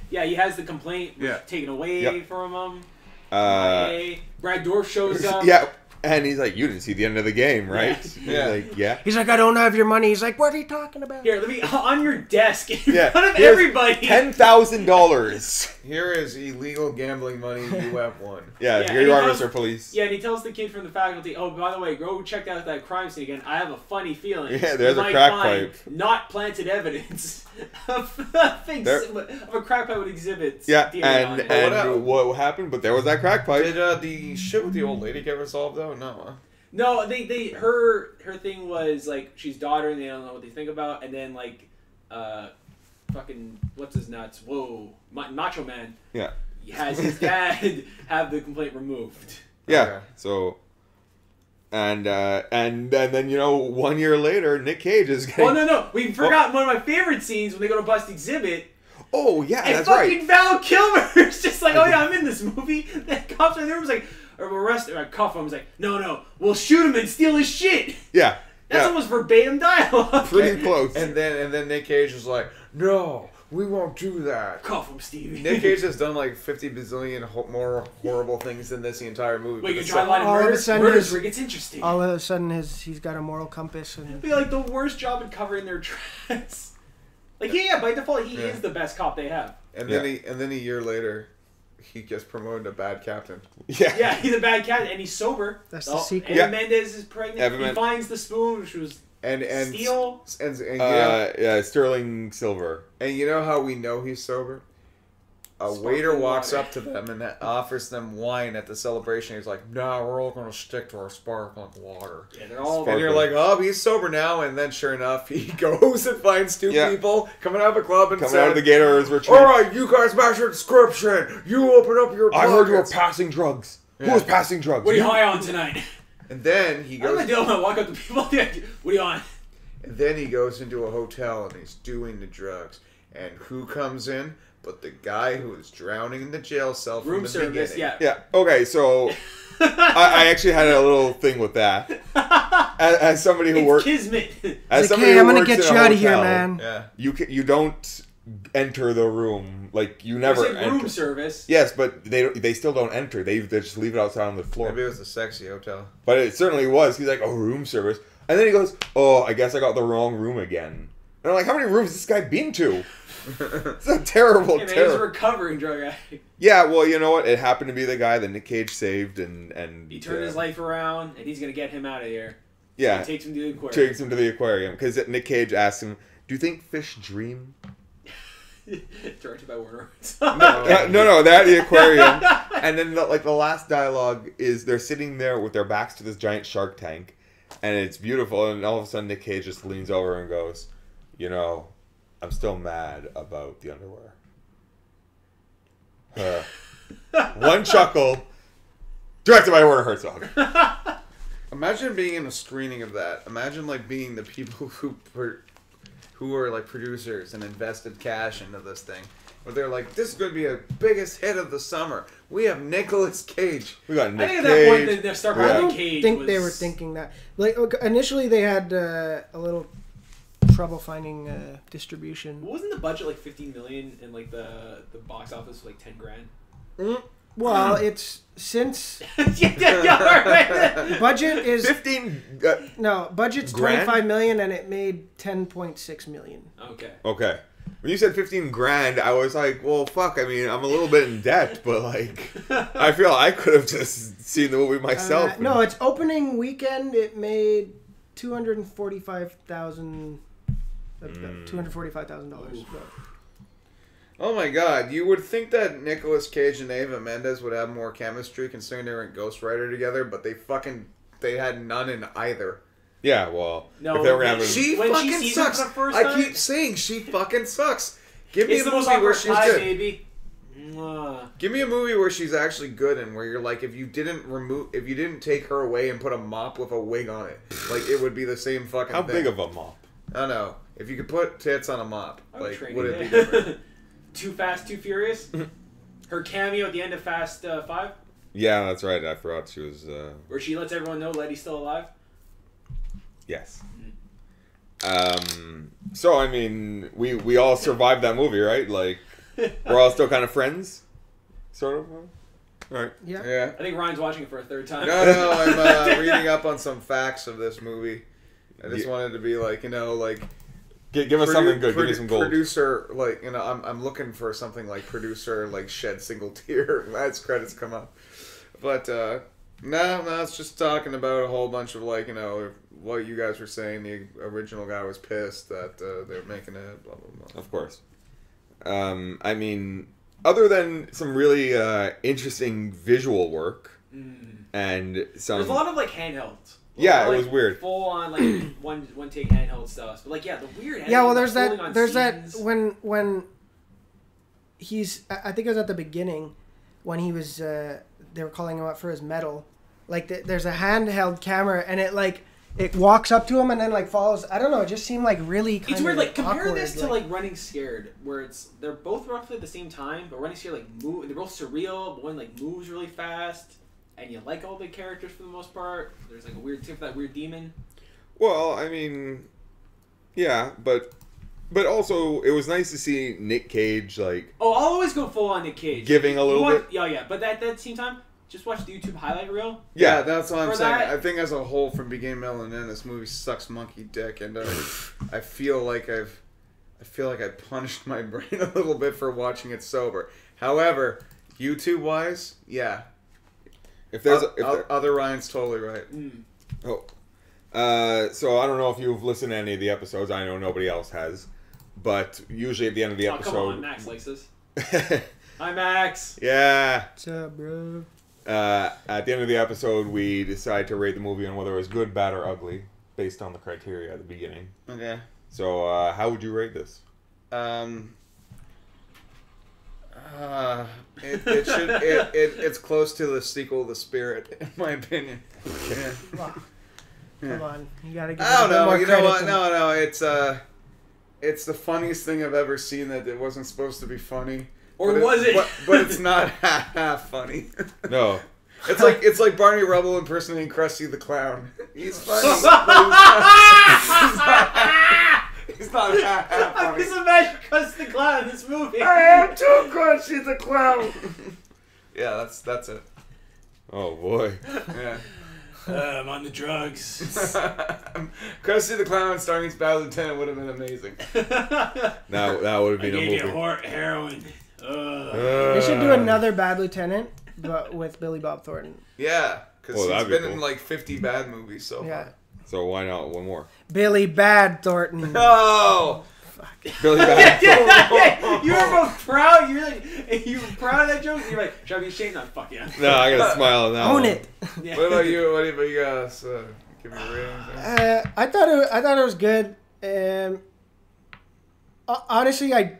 he has the complaint taken away from him. Brad Dourif shows up. Yeah. And he's like, you didn't see the end of the game, right? He's like, I don't have your money. He's like, what are you talking about? Here, let me, on your desk, in front of everybody. $10,000. Here is illegal gambling money you have won. Here you are, Mr. Police. Yeah, and he tells the kid from the faculty, oh, by the way, go check out that crime scene again. I have a funny feeling. Yeah, there's a crack pipe. Not planted evidence of a crack pipe with exhibits. Yeah, and what happened? But there was that crack pipe. Did the shit with the old lady get resolved, though? No. No, her thing was, like, she's daughter and they don't know what they think about, and then, like, fucking, what's his nuts? Whoa. Macho Man. Yeah. Has his dad have the complaint removed. Yeah. Okay. So, and then, 1 year later, Nick Cage is getting... Oh, no. We forgot one of my favorite scenes when they go to bust exhibit. Oh, yeah, and that's right. And fucking Val Kilmer's just like, oh, yeah, I'm in this movie. The cops in the room was like, or arrest him, or cuff him. He's like, no, we'll shoot him and steal his shit. Yeah. That's almost verbatim dialogue. Pretty close. And then Nick Cage was like, no, we won't do that. Cuff him, Stevie. Nick Cage has done like 50 bazillion more horrible things than this the entire movie. Wait, you try a line of murders where it gets interesting. All of a sudden, he's got a moral compass. And... It'd be like the worst job at covering their tracks. Like, by default, he is the best cop they have. And then a year later, he gets promoted to bad captain. Yeah, he's a bad captain, and he's sober. That's the secret. Eva Mendes is pregnant. He finds the spoon, which was steel. And sterling silver. And you know how we know he's sober? A waiter walks up to them and offers them wine at the celebration. He's like, "No, we're all going to stick to our sparkling water." Yeah, they're all. And you're like, "Oh, he's sober now." And then, sure enough, he goes and finds two people coming out of a club and coming out of the Gator's retreat. All right, you guys match your description. You open up your pockets. I heard you were passing drugs. Yeah. Who was passing drugs? What are you high on tonight? And then he goes. I'm gonna deal when I walk up to people. What are you on? And then he goes into a hotel and he's doing the drugs. And who comes in? But the guy who was drowning in the jail cell from room the service, beginning. Yeah. Okay, so I actually had a little thing with that. As somebody who works, kismet. As somebody who I'm gonna works get in you a out of here, hotel, man. Yeah. You don't enter the room, like you never enter. Room service. Yes, but they still don't enter. They just leave it outside on the floor. Maybe it was a sexy hotel. But it certainly was. He's like, oh, room service, and then he goes, oh, I guess I got the wrong room again. And I'm like, how many rooms has this guy been to? It's a terrible, He's a recovering drug addict. Yeah, well, you know what? It happened to be the guy that Nick Cage saved, and he turned his life around, and he's gonna get him out of here. Yeah, so he takes him to the aquarium. Takes him to the aquarium because Nick Cage asked him, "Do you think fish dream?" Directed by Warner. No, they're at the aquarium, and then the last dialogue is they're sitting there with their backs to this giant shark tank, and it's beautiful, and all of a sudden Nick Cage just leans over and goes, "You know, I'm still mad about the underwear." One chuckle, directed by Werner Herzog. Imagine being in a screening of that. Imagine being the people who who are like producers and invested cash into this thing. Where they're like, this is going to be a biggest hit of the summer. We have Nicolas Cage. We got Nick Cage. I think at that point they start I don't Cage think was... they were thinking that. Like initially, they had a little trouble finding distribution. Wasn't the budget like 15 million and like the box office was like 10 grand? Well, it's since yeah, budget is 15. No, budget's grand? 25 million and it made 10.6 million. Okay. When you said 15 grand, I was like, well, fuck. I mean, I'm a little bit in debt, but like, I feel I could have just seen the movie myself. No, its opening weekend it made $245,000. $245,000. Oh my god, you would think that Nicolas Cage and Eva Mendes would have more chemistry considering they were in Ghost Rider together, but they had none in either. Yeah, well, no, if they were having... She fucking sucks. I keep saying she fucking sucks. Give me a movie where she's good. Baby. Give me a movie where she's actually good and where you're like, if you didn't take her away and put a mop with a wig on it, like it would be the same fucking How thing. big of a mop? I don't know. If you could put tits on a mop, like would it be different? different? Too Fast, Too Furious. Her cameo at the end of Fast 5. Yeah, that's right. I forgot she was... Where she lets everyone know Letty's still alive. Yes. So, I mean, we all survived that movie, right? Like, we're all still kind of friends? Sort of? Right. Yeah. I think Ryan's watching it for a third time. No, I'm reading up on some facts of this movie. I just wanted to be like, like... Give us something good. Give me some gold. Producer, like, I'm looking for something like producer, like, shed single tear as credits come up. But, no, it's just talking about a whole bunch of, like, what you guys were saying. The original guy was pissed that they were making it, blah, blah, blah. Of course. I mean, other than some really interesting visual work and some... There's a lot of, like, handhelds. Yeah, it was weird. Full on like one take handheld stuff, but like the weird. Yeah, well, there's that when he's I think it was at the beginning when he was they were calling him up for his medal. Like there's a handheld camera and it walks up to him and then like follows. I don't know. It just seemed like really kind of. It's weird. Like compare awkward, this to like Running Scared, where they're both roughly at the same time, but Running Scared they're both surreal, but one like moves really fast. And you like all the characters for the most part. There's like a weird tip for that weird demon. Well, I mean, yeah, but also it was nice to see Nick Cage like. Oh, I'll always go full on Nick Cage. Giving a little bit. Yeah. But at that same time, just watch the YouTube highlight reel. Yeah, that's what I'm saying. I think as a whole, from beginning, middle, and end, this movie sucks monkey dick, and I feel like I punished my brain a little bit for watching it sober. However, YouTube wise, yeah. Other Ryan's totally right. Oh, so I don't know if you've listened to any of the episodes. I know nobody else has, but usually at the end of the episode, come on, Max likes this. Hi, Max. Yeah. What's up, bro? At the end of the episode, we decide to rate the movie on whether it was good, bad, or ugly, based on the criteria at the beginning. Okay. So, how would you rate this? It's close to the sequel, The Spirit, in my opinion. Yeah. Come on, you gotta give. I don't know. You know what? No. It's the funniest thing I've ever seen that it wasn't supposed to be funny. Or was it? But it's not half funny. No. It's like Barney Rubble impersonating Krusty the Clown. He's funny. He's not half funny. I'm just imagining Krusty the Clown in this movie. I am too Krusty the Clown. Yeah, that's it. Oh boy. Yeah. I'm on the drugs. Krusty the Clown starring as Bad Lieutenant would have been amazing. That would have been a movie. Heroin. They should do another Bad Lieutenant, but with Billy Bob Thornton. Yeah, because he's been in cool. like 50 bad movies so far. So why not one more? Billy Bad Thornton. No. Billy Bad Thornton. You were both proud. You were proud of that joke. You're like, should I be ashamed? Not fuck yeah. No, I gotta smile at that Own one. it. Yeah. What about you? What about you guys? Give me a rating. I thought it was good. Honestly, I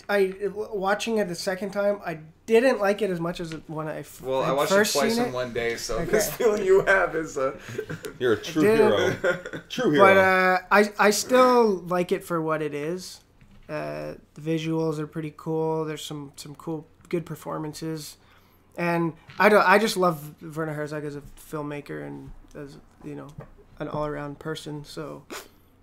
watching it the second time, I didn't like it as much as when I I watched first it twice seen in one day, so Okay. this feeling you have is You're a true hero. True hero. But I still like it for what it is. The visuals are pretty cool. There's some cool, good performances, and I just love Werner Herzog as a filmmaker and as an all around person. So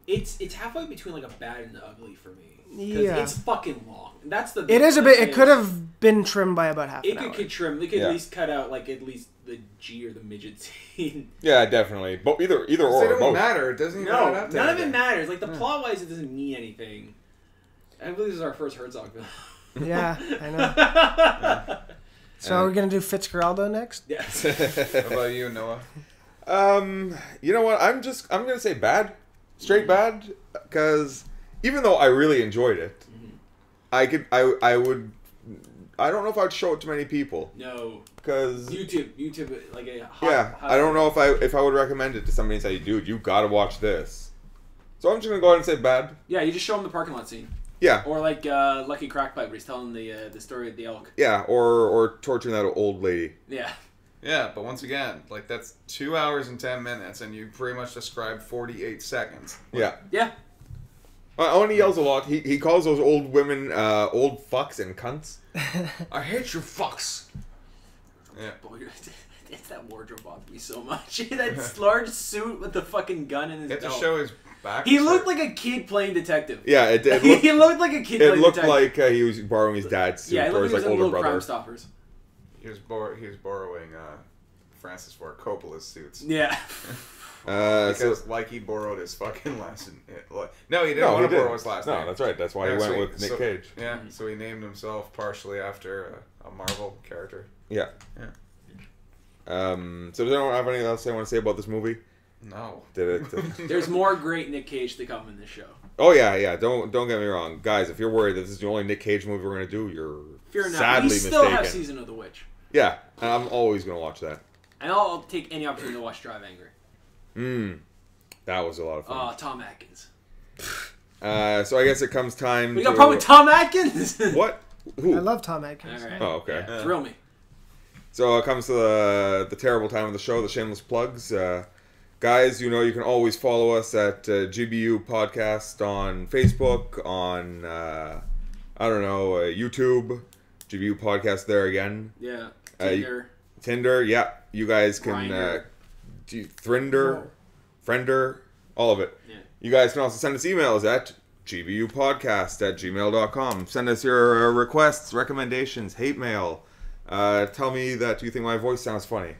it's halfway between like a bad and the ugly for me. Yeah, it's fucking long. That's the. It is a bit. It could have been trimmed by about half an hour. It could trim. They could at least cut out like at least the G or the midget scene. Yeah, definitely. But either or. It don't both. matter. It doesn't even add up to none of it anything. matters. Like the plot wise, it doesn't mean anything. I believe this is our first Herzog film. Yeah, I know. So we're gonna do Fitzgeraldo next. Yes. What about you, Noah? You know what? I'm gonna say bad, straight bad, because even though I really enjoyed it, I don't know if I'd show it to many people. No. Because YouTube, like a hot, yeah, hot I don't know if I would recommend it to somebody and say, dude, you gotta watch this. So I'm just gonna go ahead and say bad. Yeah, you just show them the parking lot scene. Yeah. Or like Lucky Crackpipe, where he's telling the story of the elk. Yeah, or torturing that old lady. Yeah. Yeah, but once again, like that's 2 hours and 10 minutes, and you pretty much described 48 seconds. Yeah. Yeah. Owen yells a lot. He calls those old women old fucks and cunts. I hate you fucks. Yeah. Boy, it's that wardrobe bothered me so much. That large suit with the fucking gun in his Get to belt. show his back. He looked like a kid playing detective. Yeah, it looked, He looked like a kid playing looked detective. like he was borrowing his dad's suit Yeah, it or looked his like he was in older Little brother. Crime Stoppers. He was borrowing Francis Ford Coppola's suits. Yeah. Because he borrowed his fucking lesson. No, he didn't want to borrow his last name. No, that's right. That's why he went with Nick Cage. Yeah, so he named himself partially after a Marvel character. Yeah. Yeah. So does anyone have anything else they want to say about this movie? No. Did it? There's more great Nick Cage to come in this show. Oh yeah. Don't get me wrong, guys. If you're worried that this is the only Nick Cage movie we're gonna do, you're sadly we still mistaken. have Season of the Witch. Yeah, and I'm always gonna watch that. And I'll take any opportunity to watch Drive Angry. That was a lot of fun. Tom Atkins. So I guess it comes time. We got a problem with Tom Atkins. What? Who? I love Tom Atkins. All right. Oh, okay. Yeah. Thrill me. So it comes to the terrible time of the show, the shameless plugs. Guys, you can always follow us at GBU Podcast on Facebook, on, YouTube. GBU Podcast there again. Yeah. Tinder, yeah. You guys can, Friender, all of it. Yeah. You guys can also send us emails at gbupodcast@gmail.com. Send us your requests, recommendations, hate mail. Tell me that you think my voice sounds funny.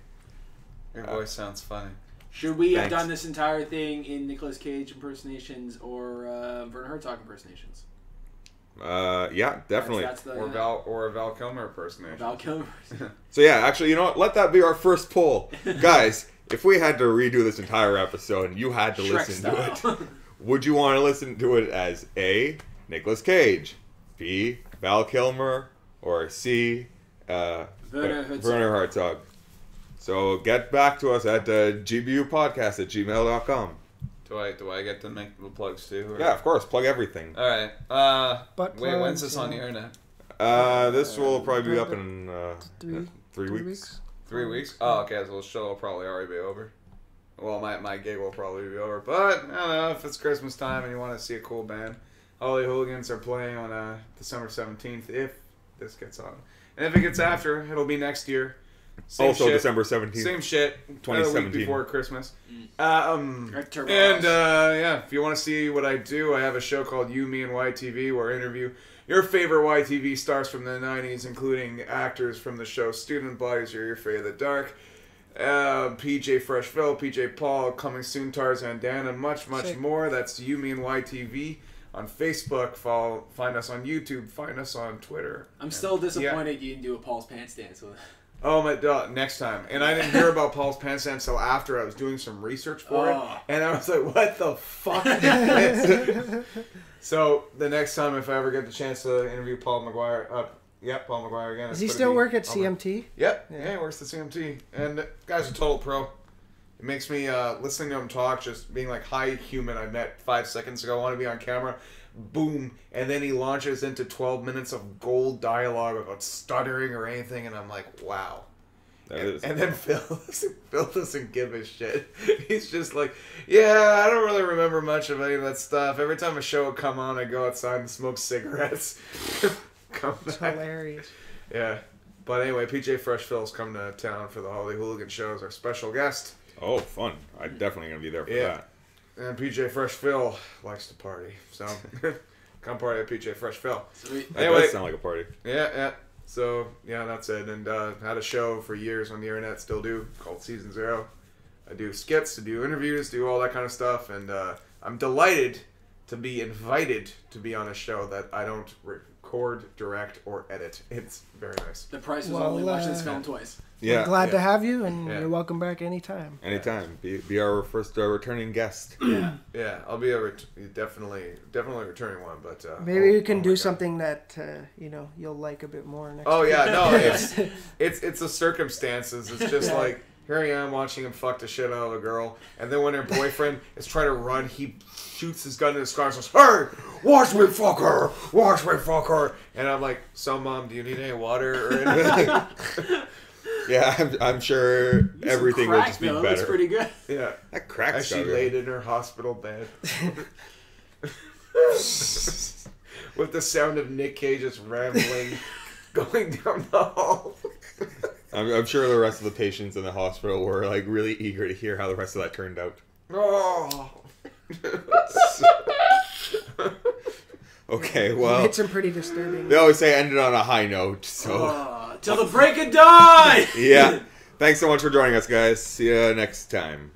Your voice sounds funny. Should we have done this entire thing in Nicolas Cage impersonations or Werner Herzog impersonations? Yeah, definitely. Or a Val Kilmer impersonation. Val Kilmer. So yeah, actually, you know what? Let that be our first poll. Guys, if we had to redo this entire episode and you had to listen to it, would you want to listen to it as A, Nicolas Cage, B, Val Kilmer, or C, Werner Herzog? So get back to us at gbupodcast@gmail.com. Do I get to make the plugs too? Or? Yeah, of course. Plug everything. All right. When's this on the internet? This will probably be up in 3 weeks. 3 weeks? Oh, okay. So the show will probably already be over. Well, my gig will probably be over. But, I don't know, if it's Christmas time and you want to see a cool band, Holly Hooligans are playing on December 17th, if this gets on. And if it gets after, it'll be next year. Same shit. December 17th. Same shit. 2017. Week before Christmas. If you want to see what I do, I have a show called You, Me, and YTV where I interview your favorite YTV stars from the 90s, including actors from the show Student Bodies or Your Fate of the Dark, PJ Freshville, PJ Paul, coming soon Tarzan Dan, and much more. That's You, Me, and YTV. On Facebook, find us on YouTube, find us on Twitter. I'm still disappointed you didn't do a Paul's Pants dance with it. Oh my god, next time. And I didn't hear about Paul's Pants dance until after I was doing some research for it. And I was like, what the fuck is this? So the next time, if I ever get the chance to interview Paul McGuire, Paul McGuire again. Does he still work at CMT? Yep. Yeah, he works at CMT. And the guy's a total pro. It makes me, listening to him talk, just being like, hi, human, I met 5 seconds ago, I want to be on camera. Boom. And then he launches into 12 minutes of gold dialogue about stuttering or anything, and I'm like, wow. And then Phil doesn't give a shit. He's just like, yeah, I don't really remember much of any of that stuff. Every time a show would come on, I'd go outside and smoke cigarettes. It's hilarious. Yeah. But anyway, PJ Fresh Phil's coming to town for the Holiday Hooligan show as our special guest. Oh, fun. I'm definitely going to be there for that. And PJ Fresh Phil likes to party. So come party at PJ Fresh Phil. Sweet. Anyway, That does sound like a party. Yeah. So, yeah, that's it. And had a show for years on the internet, still do, called Season 0. I do skits, I do interviews, do all that kind of stuff. And I'm delighted to be invited to be on a show that I don't record, direct, or edit. It's very nice. The price was only watching this film twice. Yeah, we're glad to have you, and you're welcome back anytime. Anytime. Be our first returning guest. Yeah, I'll be definitely returning one, but maybe we can do something that you'll like a bit more next time. Yeah, no, it's the circumstances. It's just like, here I am watching him fuck the shit out of a girl, and then when her boyfriend is trying to run, he shoots his gun in his car and says, "Hey, watch me fuck her! Watch me fuck her!" And I'm like, "So, Mom, do you need any water or anything?" Yeah, I'm sure everything will just be better. That's pretty good. Yeah. That crack as she laid in her hospital bed. With the sound of Nick Cage just rambling going down the hall. I'm sure the rest of the patients in the hospital were like really eager to hear how the rest of that turned out. Oh. Okay, well. It's pretty disturbing. They always say end it on a high note, so. Till the break of dawn! Yeah. Thanks so much for joining us, guys. See you next time.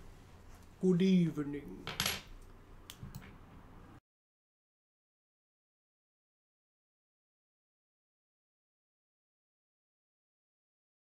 Good evening.